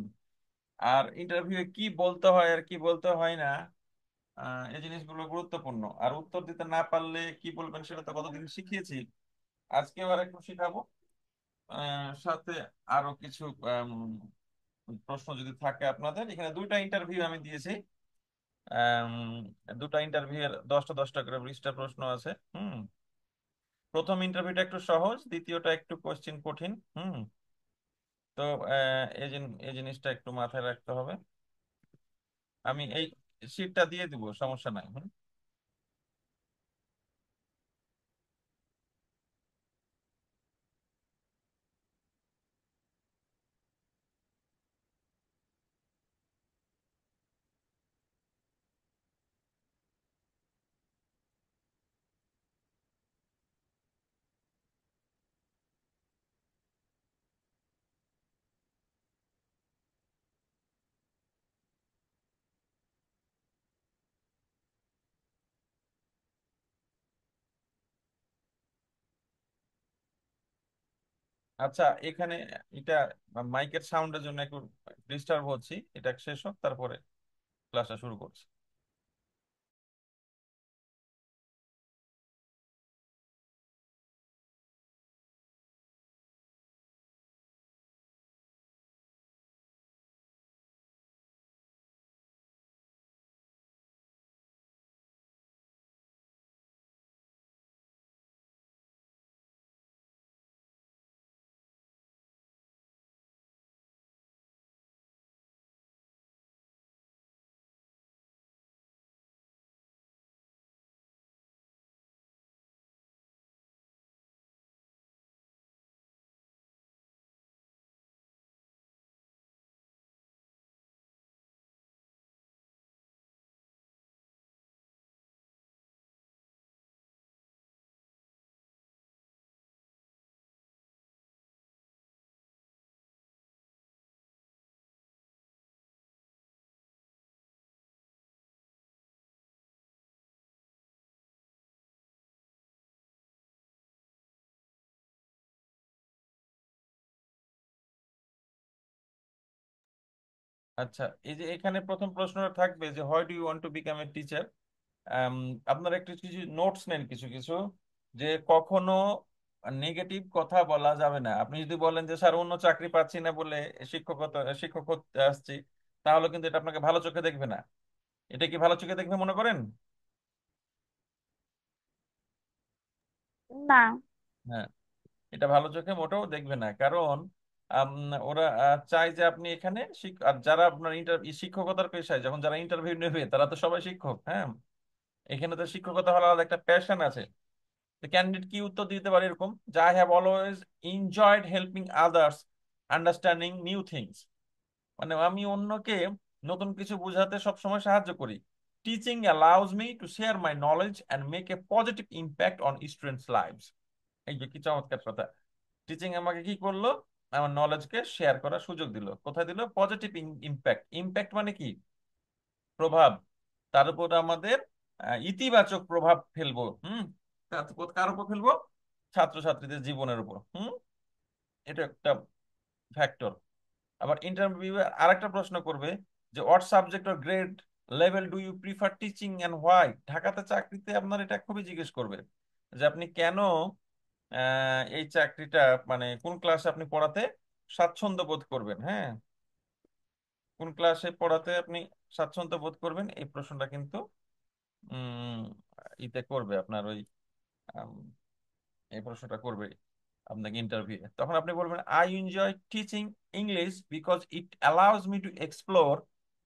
আর ইন্টারভিউ কি বলতে হয় আর কি বলতে হয় না, এই জিনিসগুলো গুরুত্বপূর্ণ। আর উত্তর দিতে না পারলে কি বলবেন সেটা তো কতদিন শিখিয়েছি, আজকেও আর একটু শিখাবো। সাথে আরো কিছু প্রশ্ন যদি থাকে আপনাদের। এখানে দুইটা ইন্টারভিউ আমি দিয়েছি, আম, দুটা ইন্টারভিউ এর 10টা 10টা করে 20টা প্রশ্ন আছে। প্রথম ইন্টারভিউটা একটু সহজ, দ্বিতীয়টা একটু কোশ্চিন কঠিন। তো এই জিনিসটা একটু মাথায় রাখতে হবে। আমি এই শীটটা দিয়ে দিব, সমস্যা নাই। আচ্ছা, এখানে এটা মাইকের সাউন্ডের জন্য একটু ডিস্টার্ব হচ্ছি, এটা শেষ হোক তারপরে ক্লাসটা শুরু করছি। আচ্ছা, এই যে এখানে প্রথম প্রশ্নটা থাকবে যে why do you want to become a teacher. আপনারা একটু কিছু নোটস নেন, কিছু কিছু, যে কখনো নেগেটিভ কথা বলা যাবে না। আপনি যদি বলেন যে স্যার অন্য চাকরি পাচ্ছি না বলে শিক্ষক হতে আসছি, তাহলে কিন্তু এটা আপনাকে ভালো চোখে দেখবে না। এটা কি ভালো চোখে দেখবে মনে করেন? না। হ্যাঁ, এটা ভালো চোখে মোটেও দেখবে না, কারণ আম, ওরা চায় যে আপনি এখানে আর যারা আপনার শিক্ষকতার পেশায় যখন যারা ইন্টারভিউ নেবে তারা তো সবাই শিক্ষক। হ্যাঁ, এখানে তো শিক্ষকতা হওয়ার আলাদা একটা প্যাশন আছে। ক্যান্ডিডেট কি উত্তর দিতে পারে এরকম, যে I have always enjoyed helping others understanding new things. মানে আমি অন্যকে নতুন কিছু বোঝাতে সবসময় সাহায্য করি। Teaching allows me to share my knowledge and make a positive impact on students lives. এই যে কি চমৎকার কথা! টিচিং আমাকে কি করলো, আমার নলেজকে শেয়ার করার সুযোগ দিল। কোথায় দিল? Positive impact. ইম্প্যাক্ট মানে কি? প্রভাব। তার উপর আমাদের ইতিবাচক প্রভাব ফেলবো। কার উপর ফেলবো? ছাত্রছাত্রীদের জীবনের উপর। এটা একটা ফ্যাক্টর। আবার ইন্টারভিউ আরেকটা প্রশ্ন করবে যে what subject or grade level do you prefer teaching and why. ঢাকাতে চাকরিতে আপনার এটা খুবই জিজ্ঞেস করবে যে আপনি কেন এই চাকরিটা, মানে কোন ক্লাসে আপনি পড়াতে স্বাচ্ছন্দ্য বোধ করবেন। হ্যাঁ, কোন ক্লাসে পড়াতে আপনি স্বাচ্ছন্দ্য বোধ করবেন, এই প্রশ্নটা কিন্তু উম ইতে করবে আপনার ওই এই প্রশ্নটা করবে আপনাকে ইন্টারভিউ, তখন আপনি বলবেন I enjoy teaching English because it allows me to explore.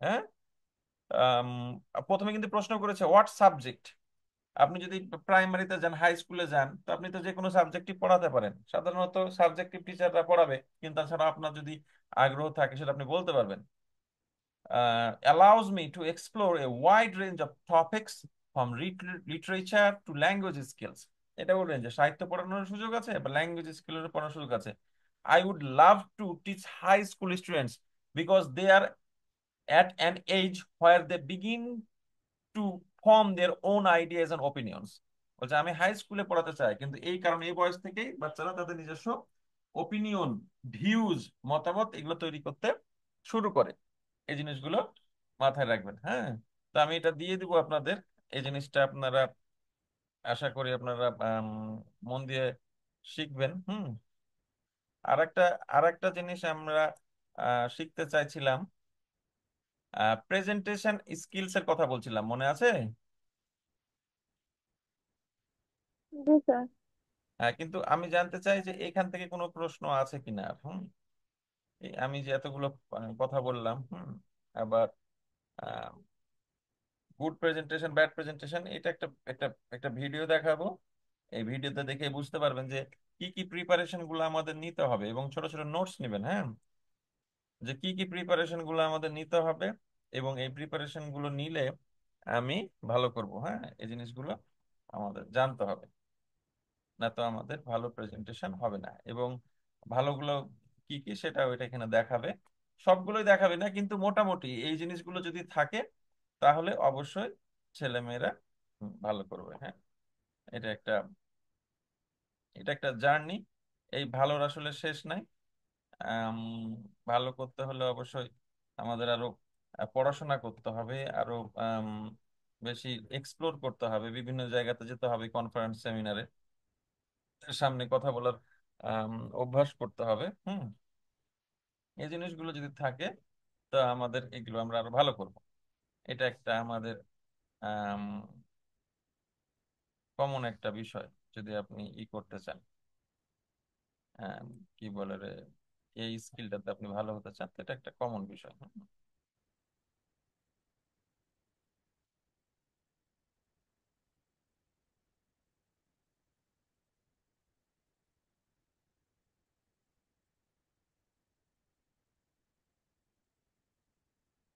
হ্যাঁ, আম, প্রথমে কিন্তু প্রশ্ন করেছে হোয়াট সাবজেক্ট। আপনি যদি প্রাইমারিতে যান, হাই স্কুলে যান, তো আপনি তো যে কোনো সাবজেক্টই পড়াতে পারেন, সাধারণত সাবজেক্টিভ টিচাররা পড়াবে, কিন্তু তাছাড়া আপনার যদি আগ্রহ থাকে সেটা আপনি বলতে পারবেন। allows me to explore a wide range of topics from literature to language skills। এটা বলবেন যে সাহিত্য পড়ানোর সুযোগ আছে বা ল্যাঙ্গুয়েজ স্কিলের পড়ানোর সুযোগ আছে। I would love to teach high school students because they are at an age where they begin to form their own ideas and opinions। বলছে আমি হাই স্কুলে পড়াতে চাই, কিন্তু এই কারণে এই বয়স থেকেই বাচ্চারা তাদের নিজস্ব ওপিনিয়ন, ভিউজ, মতামত এগুলো তৈরি করতে শুরু করে। এই জিনিসগুলো মাথায় রাখবেন। হ্যাঁ, তো আমি এটা দিয়ে দিব আপনাদের, এই জিনিসটা আপনারা আশা করি আপনারা মন দিয়ে শিখবেন। আরেকটা আরেকটা জিনিস আমরা শিখতে চাইছিলাম, প্রেজেন্টেশন স্কিলস এর কথা বলছিলাম, মনে আছে? জি স্যার। হ্যাঁ, কিন্তু আমি জানতে চাই যে এখান থেকে কোনো প্রশ্ন আছে কিনা। আমি যে এতগুলো কথা বললাম, আবার গুড প্রেজেন্টেশন, ব্যাড প্রেজেন্টেশন, এটা একটা একটা একটা ভিডিও দেখাবো। এই ভিডিওতে দেখে বুঝতে পারবেন যে কি কি প্রিপারেশন গুলো আমাদের নিতে হবে, এবং ছোট ছোট নোটস নেবেন। হ্যাঁ, যে কি কি প্রিপারেশন গুলো আমাদের নিতে হবে, এবং এই প্রিপারেশন গুলো নিলে আমি ভালো করব। হ্যাঁ, এই জিনিসগুলো আমাদের জানতে হবে, না তো আমাদের ভালো প্রেজেন্টেশন হবে না। এবং ভালোগুলো কি কি সেটা ওইটা এখানে দেখাবে, সবগুলোই দেখাবে না, কিন্তু মোটামুটি এই জিনিসগুলো যদি থাকে তাহলে অবশ্যই ছেলেমেয়েরা ভালো করবে। হ্যাঁ, এটা একটা এটা একটা জার্নি, এই ভালোর আসলে শেষ নাই। আম, ভালো করতে হলে অবশ্যই আমাদের আরো পড়াশোনা করতে হবে, আরো বেশি এক্সপ্লোর করতে হবে, বিভিন্ন জায়গাতে যেতে হবে, কনফারেন্স সেমিনারে সামনে কথা বলার অভ্যাস করতে হবে। এই জিনিসগুলো যদি থাকে তো আমাদের এগুলো আমরা আরো ভালো করব। এটা একটা আমাদের কমন একটা বিষয়, যদি আপনি করতে চান, কি বলে রে, এই স্কিলটাতে আপনি ভালো হতে চান, তো এটা একটা কমন বিষয়।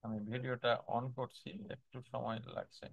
আমি ভিডিওটা অন করছি, একটু সময় লাগছে।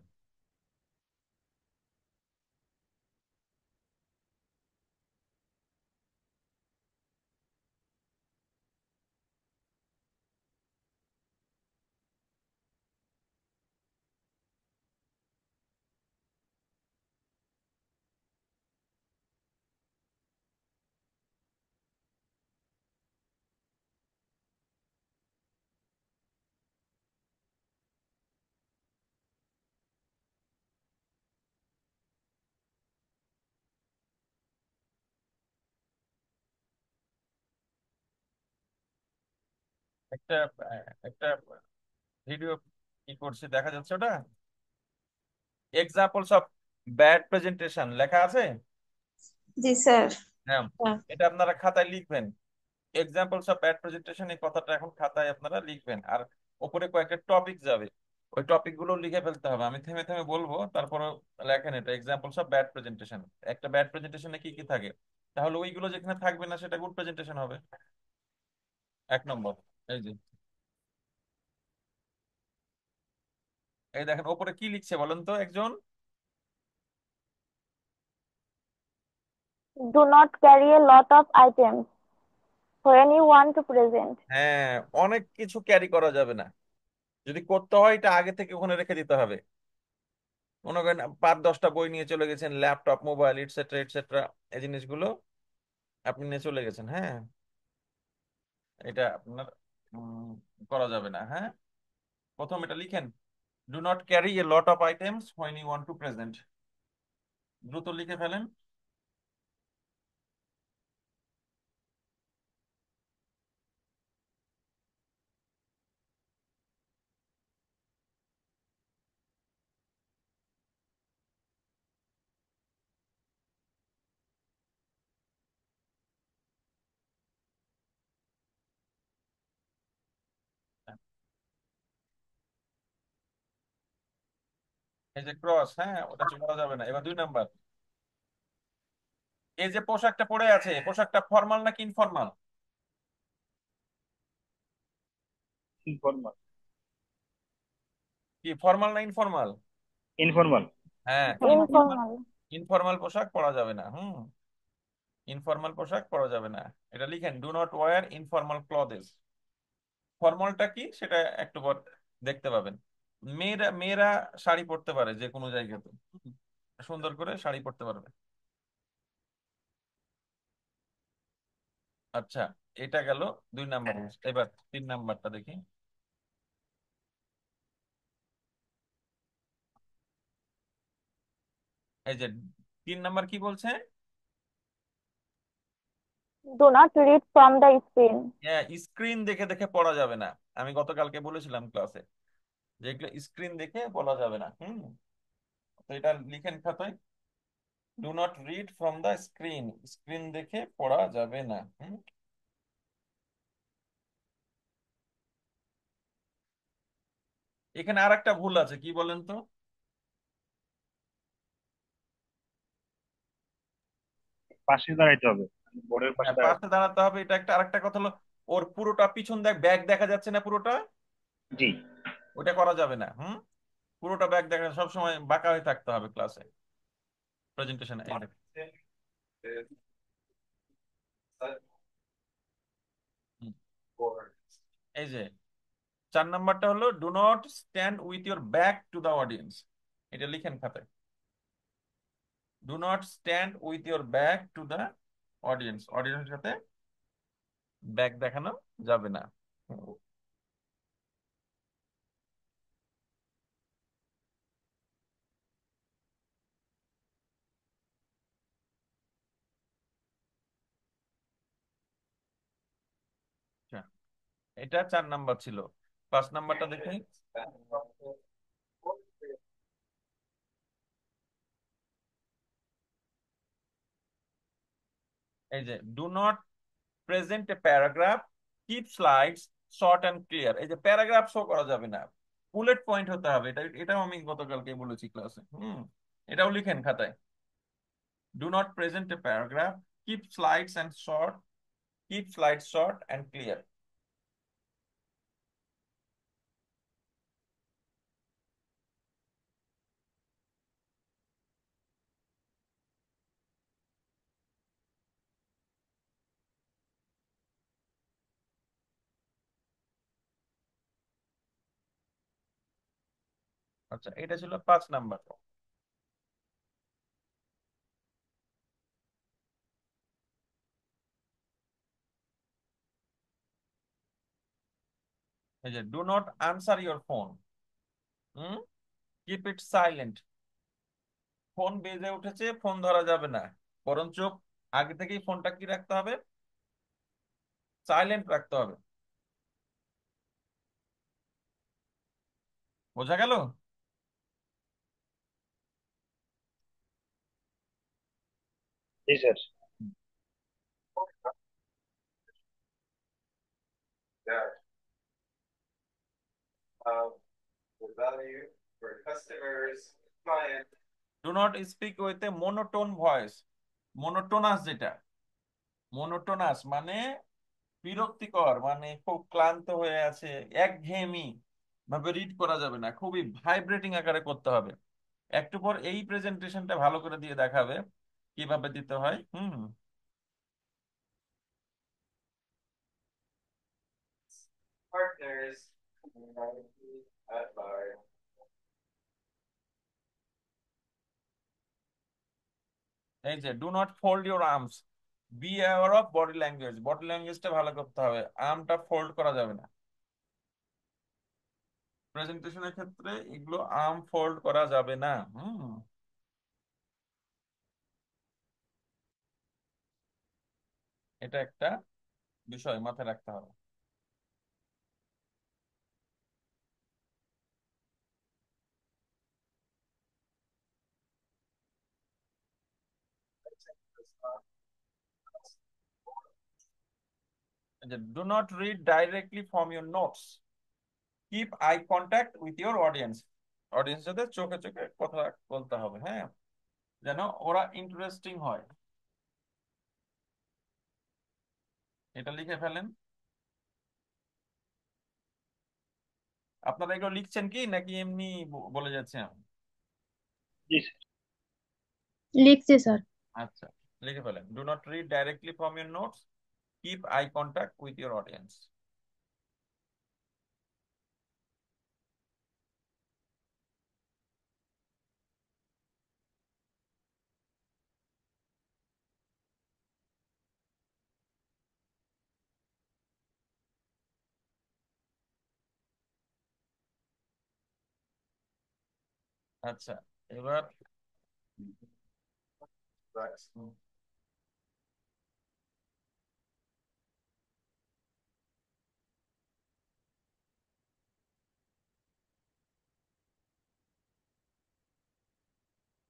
একটা একটা ভিডিও কি করছি দেখা যাচ্ছে, ওটা এক্সাম্পলস অফ ব্যাড প্রেজেন্টেশন লেখা আছে। জি স্যার। হ্যাঁ, এটা আপনারা খাতায় লিখবেন। এক্সাম্পলস অফ ব্যাড প্রেজেন্টেশন, এই কথাটা এখন খাতায় আপনারা লিখবেন, আর ওপরে কয়েকটা টপিক যাবে, ওই টপিক গুলো লিখে ফেলতে হবে। আমি থেমে থেমে বলবো, তারপরে লেখেন এটা এক্সাম্পলস অফ ব্যাড প্রেজেন্টেশন। একটা ব্যাড প্রেজেন্টেশনে কি কি থাকে, তাহলে ওইগুলো যেখানে থাকবে না সেটা গুড প্রেজেন্টেশন হবে। 1 নম্বর, এই যে এই দেখেন ওপরে কি লিখছে বলেন তো একজন। Do not carry a lot of items when you want to present. হ্যাঁ, অনেক কিছু ক্যারি করা যাবে না, যদি করতে হয় এটা আগে থেকে ওখানে রেখে দিতে হবে। মনে করেন 5-10টা বই নিয়ে চলে গেছেন, ল্যাপটপ, মোবাইল, ইটসেট্রা ইটসেট্রা, এই জিনিসগুলো আপনি নিয়ে চলে গেছেন। হ্যাঁ, এটা আপনার করা যাবে না। হ্যাঁ, প্রথম এটা লিখেন, do not carry a lot of items when you want to present. দ্রুত লিখে ফেলেন। এই যে ক্রস, হ্যাঁ ওটা বলা যাবে না। এবার 2 নাম্বার, এই যে পোশাকটা পরে আছে, পোশাকটা ফর্মাল নাকি ইনফর্মাল? ইনফর্মাল। কি ফর্মাল না ইনফর্মাল? ইনফর্মাল। হ্যাঁ, ইনফর্মাল। informal. ইনফর্মাল পোশাক পরা যাবে না। ইনফর্মাল পোশাক পরা যাবে না। এটা লিখেন, ডু নট ওয়্যার ইনফর্মাল ক্লথেস। ফর্মালটা কি সেটা একটু পর দেখতে পাবেন। মেয়েরা মেয়েরা শাড়ি পরতে পারে যে কোনো জায়গাতে, সুন্দর করে শাড়ি পরতে পারবে। আচ্ছা, এটা গেল 2 নাম্বার। এবার 3 নাম্বারটা দেখি। এই যে 3 নাম্বার কি বলছে? Do not read from the screen. হ্যাঁ, স্ক্রিন দেখে দেখে পড়া যাবে না। আমি গতকালকে বলেছিলাম ক্লাসে যে এগুলো স্ক্রিন দেখে বলা যাবে না। তো এটা লিখেন খাতায়, do not read from the screen. Screen দেখে পড়া যাবে না। এখানে আর একটা ভুল আছে, কি বলেন তো? পাশে দাঁড়াইতে হবে, বোর্ডের পাশে হ্যাঁ, দাঁড়াইতে পাশে দাঁড়াতে হবে, এটা একটা আরেকটা কথা হলো, ওর পুরোটা পিছন ব্যাগ দেখা যাচ্ছে না পুরোটা, হবে। জি। ওটা করা যাবে না। পুরোটা ব্যাগ দেখা, সব সময় বাঁকা হয়ে থাকতে হবে ক্লাসে, প্রেজেন্টেশনে। এই দেখেন। হুম, এই যে 4 নাম্বারটা হলো, do not stand with your back to the audience. এটা লিখেন খাতায়, do not stand with your back to the audience. অডিয়েন্সের সাথে ব্যাক দেখানো যাবে না। আচ্ছা, এটা 4 নাম্বার ছিল। 5 নাম্বারটা দেখি। এই যে do not present a paragraph, keep slides short and clear. এই যে প্যারাগ্রাফ শো করা যাবে না, বুলেট পয়েন্ট হতে হবে। এটাও আমি গতকালকে বলেছি ক্লাসে। এটাও লিখেন খাতায়, do not present a paragraph, keep slides and short, keep slides short and clear. আচ্ছা, এটা ছিল 5 নাম্বার। এই যে do not answer your phone, keep it silent. Phone বেজে উঠেছে, ফোন ধরা যাবে না, বরঞ্চ আগে থেকেই ফোনটা কি রাখতে হবে, সাইলেন্ট রাখতে হবে। বোঝা গেল? জি sir. Do not speak with a monotone voice. Monotonous, যেটা মোনোটোনাস মানে বিরক্তিকর, মানে খুব ক্লান্ত হয়ে আছে, একঘেয়েমি ভাবে রিড করা যাবে না, খুবই ভাইব্রেটিং আকারে করতে হবে। একটু পর এই প্রেজেন্টেশনটা ভালো করে দিয়ে দেখাবে কিভাবে দিতে হয়। এই যে do not fold your arms, be aware of body language. Body ল্যাঙ্গুয়েজটা ভালো করতে হবে, আর্মটা ফোল্ড করা যাবে না প্রেজেন্টেশনের ক্ষেত্রে, এগুলো আর্ম ফোল্ড করা যাবে না। এটা একটা বিষয় মাথায় রাখতে হবে। Do not read directly from your notes, keep eye contact with your audience. অডিয়েন্সের সাথে চোখে চোখে কথা বলতে হবে, হ্যাঁ, যেন ওরা ইন্টারেস্টিং হয়। এটা লিখে ফেলেন। আপনারা এগুলো লিখছেন কি নাকি এমনি বলে যাচ্ছেন? জি স্যার। লিখছি স্যার। আচ্ছা, লিখে ফেলেন। Do not read directly from your notes, keep eye contact with your audience. আচ্ছা, এবার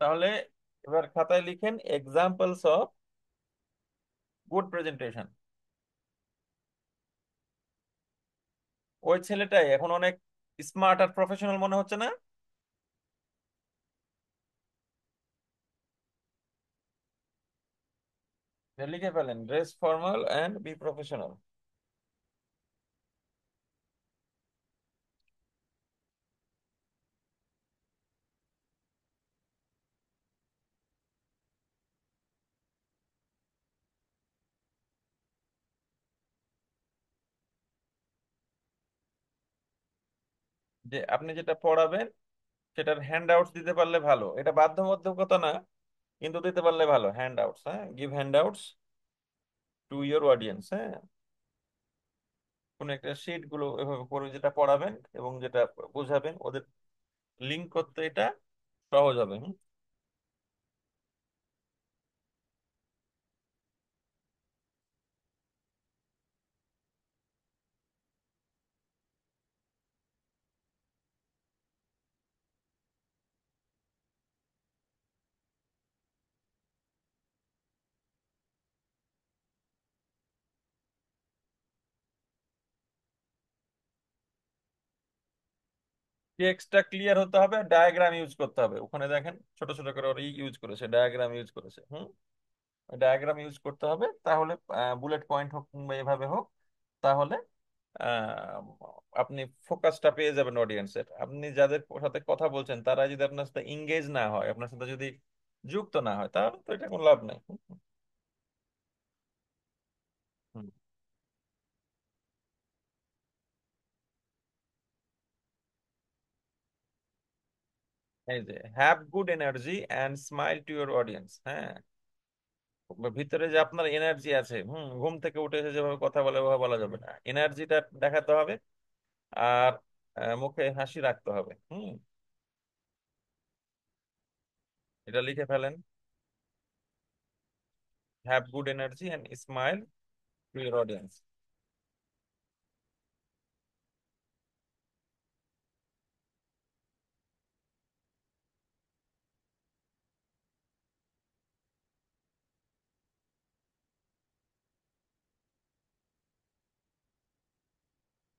তাহলে এবার খাতায় লিখেন এক্সাম্পলস অফ গুড প্রেজেন্টেশন। ওই ছেলেটাই এখন অনেক স্মার্ট আর প্রফেশনাল মনে হচ্ছে না? লিখে ফেলেন dress formal and be professional. যে আপনি যেটা পড়াবেন সেটার হ্যান্ড আউটস দিতে পারলে ভালো, এটা বাধ্যবাধকতা না, কিন্তু দিতে পারলে ভালো হ্যান্ড আউটস। হ্যাঁ, give hand outs to your audience. হ্যাঁ, কোন একটা শিট গুলো এভাবে করে যেটা পড়াবেন এবং যেটা বোঝাবেন ওদের লিঙ্ক করতে এটা সহজ হবে। হুম। টেক্সটটা ক্লিয়ার হতে হবে, ডায়াগ্রাম ইউজ করতে হবে। ওখানে দেখেন ছোট ছোট করে ওরা ইউজ করেছে, ডায়াগ্রাম ইউজ করেছে। হুম, ডায়াগ্রাম ইউজ করতে হবে, তাহলে বুলেট পয়েন্ট হোক কিংবা এভাবে হোক, তাহলে আহ, আপনি ফোকাসটা পেয়ে যাবেন অডিয়েন্সের। আপনি যাদের সাথে কথা বলছেন তারা যদি আপনার সাথে ইংগেজ না হয়, আপনার সাথে যদি যুক্ত না হয়, তাহলে তো এটা কোনো লাভ নাই। হুম। এই যে have good energy and smile to your audience. হ্যাঁ, ভিতরে যে আপনার এনার্জি আছে, ঘুম থেকে উঠে এসে যেভাবে কথা বলে ওভাবে বলা যাবে না, এনার্জিটা দেখাতে হবে। আর মুখে হাসি রাখতে হবে। এটা লিখে ফেলেন, have good energy and smile to your audience.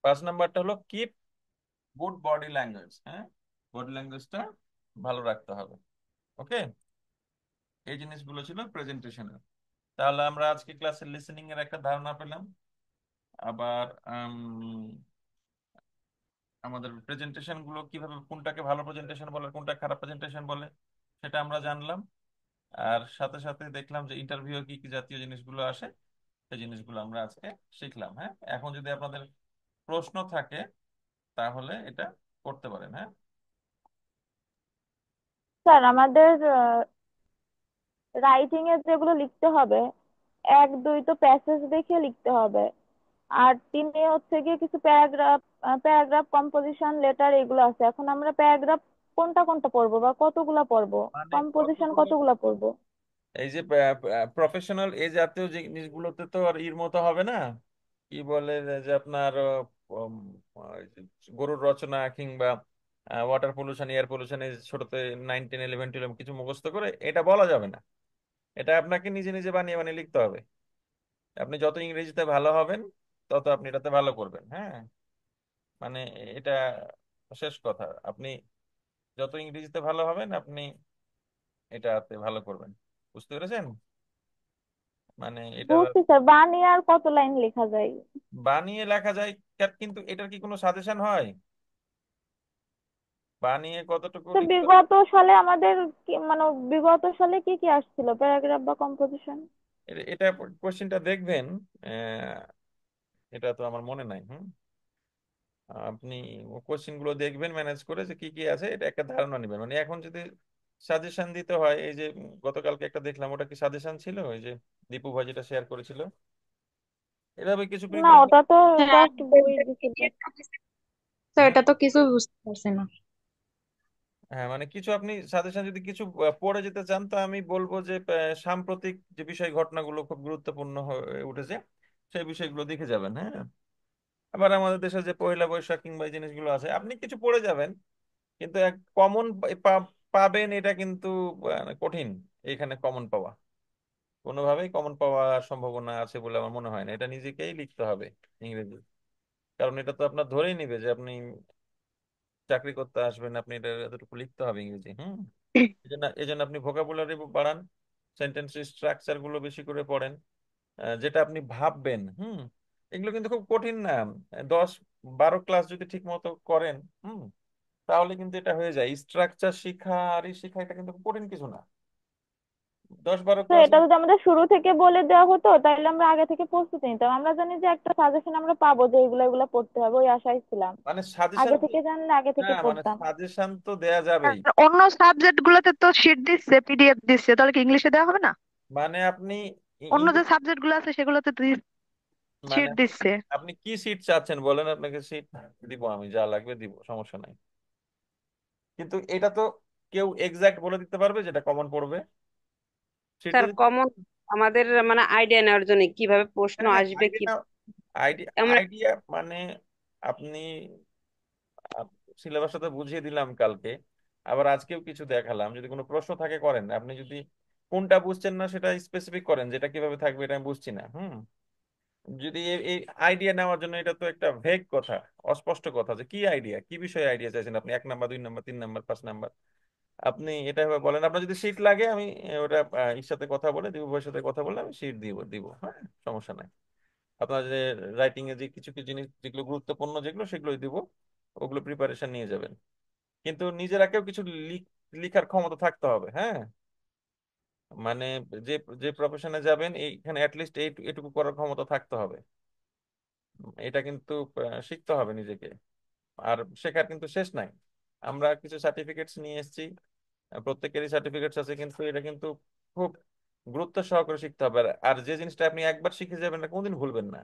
5 নাম্বারটা হলো কিপ গুড বডি ল্যাঙ্গুয়েজ। হ্যাঁ, বডি ল্যাঙ্গুয়েজটা ভালো রাখতে হবে। ওকে, এই জিনিসগুলো ছিল প্রেজেন্টেশনের। তাহলে আমরা আজকে ক্লাসের লিসেনিং এর একটা ধারণা পেলাম। আবার আমাদের প্রেজেন্টেশন গুলো কিভাবে, কোনটাকে ভালো প্রেজেন্টেশন বলে কোনটা খারাপ প্রেজেন্টেশন বলে, সেটা আমরা জানলাম। আর সাথে সাথে দেখলাম যে ইন্টারভিউ কি কি জাতীয় জিনিসগুলো আসে, সেই জিনিসগুলো আমরা আজকে শিখলাম। হ্যাঁ, এখন যদি আপনাদের প্রশ্ন থাকে তাহলে এটা করতে পারেন। হ্যাঁ, স্যার আমাদের রাইটিং এ যেগুলো লিখতে হবে, 1 2 তো প্যাসেজ দেখে লিখতে হবে। আর 3 হচ্ছে গিয়ে কিছু প্যারাগ্রাফ, প্যারাগ্রাফ কম্পোজিশন লেটার এগুলো আছে। এখন আমরা প্যারাগ্রাফ কোনটা কোনটা পড়বো বা কতগুলা পড়বো, মানে কম্পোজিশন কতগুলো? কতগুলা পড়বো? এই যে প্রফেশনাল এই জাতীয় জিনিসগুলোতে তো আর ইর মতো হবে না। কি বলে যে আপনার উম, ওই যে গরুর রচনা কিংবা ওয়াটার পলিউশন, এয়ার পলিউশন, এই ছোটতে 9 10 11 12 কিছু মুখস্থ করে এটা বলা যাবে না। এটা আপনাকে নিজে নিজে বানিয়ে বানিয়ে লিখতে হবে। আপনি যত ইংরেজিতে ভালো হবেন তত আপনি এটাতে ভালো করবেন। হ্যাঁ, মানে এটা শেষ কথা। আপনি যত ইংরেজিতে ভালো হবেন আপনি এটাতে ভালো করবেন। বুঝতে পেরেছেন? মানে এটা বুঝছি স্যার, বানিয়ে আর কত লাইন লেখা যায়? বানিয়ে লেখা যায়, কিন্তু এটার কি কোনো সাজেশন হয়? বানিয়ে কতটুকু তো লিখতে হবে? বিগত সালে আমাদের মানে বিগত সালে কি কি আসছিল, প্যারাগ্রাফ বা কম্পোজিশন? এটা কোশ্চেনটা দেখবেন। আহ, এটা তো আমার মনে নাই। আপনি কোশ্চেন গুলো দেখবেন ম্যানেজ করে যে কি কি আছে, এটা একটা ধারণা নেবেন। মানে এখন যদি সাজেশন দিতে হয়, এই যে গতকালকে একটা দেখলাম, ওটা কি সাজেশন ছিল? ওই যে দীপু ভাই যেটা শেয়ার করেছিল, এভাবে কিছু না, প্রিপারেশন। ওটা তো হ্যাঁ, জাস্ট বই দিছিল। তো এটা তো কিছু বুঝতে পারছি না। হ্যাঁ, মানে কিছু আপনি সাজেশন যদি কিছু পড়ে যেতে চান, তো আমি বলবো যে সাম্প্রতিক যে বিষয় ঘটনাগুলো খুব গুরুত্বপূর্ণ হয়ে উঠেছে সেই বিষয়গুলো দেখে যাবেন। হ্যাঁ, আবার আমাদের দেশে যে পহেলা বৈশাখ কিংবা এই জিনিসগুলো আছে, আপনি কিছু পড়ে যাবেন, কিন্তু এক কমন পাবেন এটা কিন্তু কঠিন এখানে কমন পাওয়া। কোনোভাবেই কমন পাওয়ার সম্ভাবনা আছে বলে আমার মনে হয় না। এটা নিজেকেই লিখতে হবে ইংরেজি, কারণ এটা তো আপনার ধরেই নিবে যে আপনি চাকরি করতে আসবেন, আপনি এটা এতটুকু লিখতে হবে ইংরেজি। এই জন্য আপনি ভোকাবুলারি বাড়ান, সেন্টেন্স স্ট্রাকচার গুলো বেশি করে পড়েন, যেটা আপনি ভাববেন। এগুলো কিন্তু খুব কঠিন না। 10-12 ক্লাস যদি ঠিক মতো করেন, তাহলে কিন্তু এটা হয়ে যায়। স্ট্রাকচার শিখা আর এই শিখা এটা কিন্তু খুব কঠিন কিছু না। 10-12 তো ক্লাস। এটা যদি আমাদের শুরু থেকে বলে দেওয়া হতো তাহলে আমরা আগে থেকে প্রস্তুতি নিতাম। আমরা জানি যে একটা সাজেশন আমরা পাবো যে এগুলা এগুলা পড়তে হবে, ওই আশায় ছিলাম। মানে সাজেশন, আগে থেকে জানলে আগে না থেকে মানে পড়তাম। সাজেশন তো দেয়া যাবেই। আর অন্য সাবজেক্ট গুলোতে তো শিট দিচ্ছে, পিডিএফ দিচ্ছে, তাহলে কি ইংলিশে দেওয়া হবে না? মানে আপনি অন্য যে ইংলিশ, সাবজেক্ট গুলো আছে সেগুলোতে মানে শিট দিচ্ছে। আপনি কি সিট চাচ্ছেন বলেন, আপনাকে সিট দিব, আমি যা লাগবে দিব, সমস্যা নাই। কিন্তু এটা তো কেউ এক্সাক্ট বলে দিতে পারবে যেটা কমন পড়বে? সিট তো স্যার কমন আমাদের মানে আইডিয়া নেওয়ার জন্য কিভাবে প্রশ্ন হ্যাঁ, হ্যাঁ, আসবে কি আইডিয়া, আইডিয়া, আমরা আইডিয়া মানে আপনি সিলেবাসটা তো বুঝিয়ে দিলাম কালকে, আবার আজকেও কিছু দেখালাম। যদি কোনো প্রশ্ন থাকে করেন, আপনি যদি কোনটা বুঝছেন না সেটা স্পেসিফিক করেন, যেটা কিভাবে থাকবে এটা আমি বুঝছি না। যদি এই আইডিয়া নেওয়ার জন্য, এটা তো একটা ভেগ কথা, অস্পষ্ট কথা, যে কি আইডিয়া, কি বিষয়ে আইডিয়া চাইছেন আপনি, 1 নাম্বার, 2 নাম্বার, 3 নাম্বার, 5 নাম্বার, আপনি এটা ভাবে বলেন। আপনার যদি সিট লাগে, আমি ওটা ইর সাথে কথা বলে, দিবু ভাইয়ের সাথে কথা বলে আমি সিট দিব দিব। হ্যাঁ, সমস্যা নাই। আপনার যে রাইটিং এ যে কিছু কিছু জিনিস যেগুলো গুরুত্বপূর্ণ, যেগুলো সেগুলোই দিব, ওগুলো প্রিপারেশন নিয়ে যাবেন। কিন্তু নিজেরাকেও কিছু লিখার ক্ষমতা থাকতে হবে। হ্যাঁ, মানে যে যে প্রফেশনে যাবেন, এইখানে অ্যাটলিস্ট এইটুকু করার ক্ষমতা থাকতে হবে। এটা কিন্তু শিখতে হবে নিজেকে। আর শেখার কিন্তু শেষ নাই। আমরা কিছু সার্টিফিকেটস নিয়ে এসেছি, প্রত্যেকেরই সার্টিফিকেটস আছে, কিন্তু এটা কিন্তু খুব গুরুত্ব সহকারে শিখতে হবে। আর যে জিনিসটা আপনি একবার শিখে যাবেন না, কোনদিন ভুলবেন না।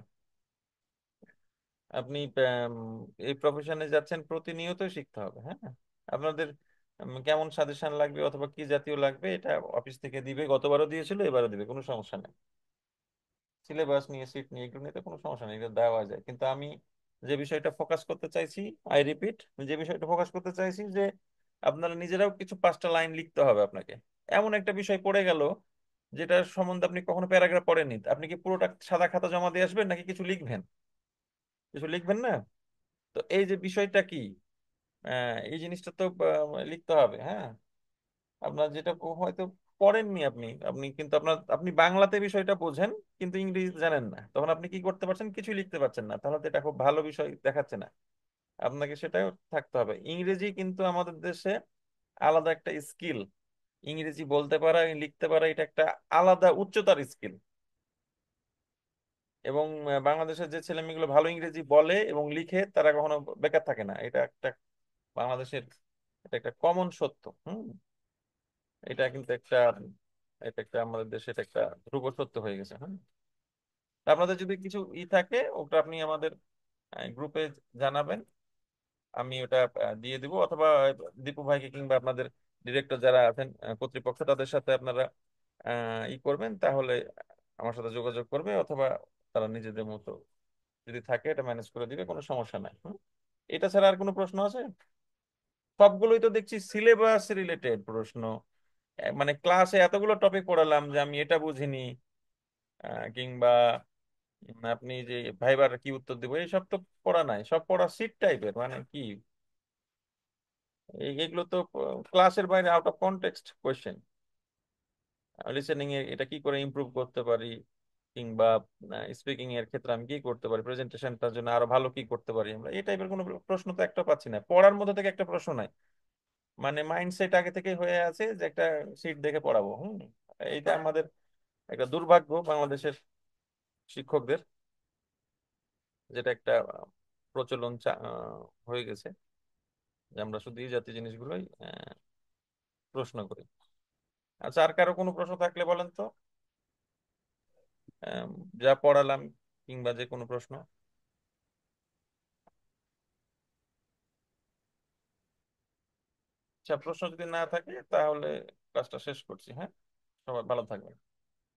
আপনি এই প্রফেশনে যাচ্ছেন, প্রতিনিয়তই শিখতে হবে। হ্যাঁ, আপনাদের কেমন সাজেশন লাগবে অথবা কি জাতীয় লাগবে, এটা অফিস থেকে দিবে, গতবারও দিয়েছিল, এবারও দিবে, কোনো সমস্যা নেই। সিলেবাস নিয়ে, সিট নিয়ে, এগুলো নিয়ে তো কোনো সমস্যা নেই, এগুলো দেওয়া যায়। কিন্তু আমি যে বিষয়টা ফোকাস করতে চাইছি, আই রিপিট, যে বিষয়টা ফোকাস করতে চাইছি যে আপনারা নিজেরাও কিছু 5টা লাইন লিখতে হবে আপনাকে। এমন একটা বিষয় পড়ে গেল যেটা সম্বন্ধে আপনি কখনো প্যারাগ্রাফ পড়েননি, আপনি কি পুরোটা সাদা খাতা জমা দিয়ে আসবেন, নাকি কিছু লিখবেন? কিছু লিখবেন না? তো এই যে বিষয়টা কি, এই জিনিসটা তো লিখতে হবে। হ্যাঁ, আপনার যেটা হয়তো পড়েননি, আপনি আপনি কিন্তু আপনি বাংলাতে বিষয়টা বোঝেন, কিন্তু ইংরেজি জানেন না, তখন আপনি কি করতে পারছেন? কিছুই লিখতে পারছেন না, তাহলে তো এটা খুব ভালো বিষয় দেখাচ্ছে না। আপনাকে সেটাও থাকতে হবে। ইংরেজি কিন্তু আমাদের দেশে আলাদা একটা স্কিল। ইংরেজি বলতে পারা, লিখতে পারা, এটা একটা আলাদা উচ্চতার স্কিল। এবং বাংলাদেশের যে ছেলেমেয়েগুলো ভালো ইংরেজি বলে এবং লিখে, তারা কখনো বেকার থাকে না। এটা একটা বাংলাদেশের, এটা একটা কমন সত্য। এটা কিন্তু একটা, এটা একটা আমাদের দেশে এটা একটা ধ্রুব সত্য হয়ে গেছে। তা আপনাদের যদি কিছু থাকে, ওটা আপনি আমাদের গ্রুপে জানাবেন, আমি ওটা দিয়ে দিব। অথবা দীপু ভাইকে কিংবা আপনাদের ডিরেক্টর যারা আছেন, কর্তৃপক্ষ, তাদের সাথে আপনারা করবেন, তাহলে আমার সাথে যোগাযোগ করবে, অথবা তারা নিজেদের মতো যদি থাকে এটা ম্যানেজ করে দিবে, কোনো সমস্যা নাই। এটা ছাড়া আর কোনো প্রশ্ন আছে? সবগুলোই তো দেখছি সিলেবাস রিলেটেড প্রশ্ন। মানে ক্লাসে এতগুলো টপিক পড়ালাম যে আমি এটা বুঝিনি, কিংবা আপনি যে ভাইবার কি উত্তর দেবো, এইসব তো পড়া নাই, সব পড়া সিট টাইপের। মানে কি এগুলো তো ক্লাসের বাইরে, out of context question. Listening এ এটা কি করে ইমপ্রুভ করতে পারি, কিংবা স্পিকিং এর ক্ষেত্রে আমি কি করতে পারি, প্রেজেন্টেশনটার জন্য আরো ভালো কি করতে পারি আমরা, এই টাইপের কোনো প্রশ্ন তো একটা পাচ্ছি না। পড়ার মধ্যে থেকে একটা প্রশ্ন নাই, মানে মাইন্ডসেট আগে থেকে হয়ে আছে যে একটা সিট দেখে পড়াবো। এইটা আমাদের একটা দুর্ভাগ্য বাংলাদেশের শিক্ষকদের, যেটা একটা প্রচলন হয়ে গেছে, যে আমরা শুধু এই জাতীয় জিনিসগুলোই প্রশ্ন করি। আচ্ছা, আর কারো কোনো প্রশ্ন থাকলে বলেন তো, আম, যা পড়ালাম কিংবা যে কোনো প্রশ্ন। আচ্ছা, প্রশ্ন যদি না থাকে তাহলে ক্লাসটা শেষ করছি। হ্যাঁ, সবাই ভালো থাকবেন।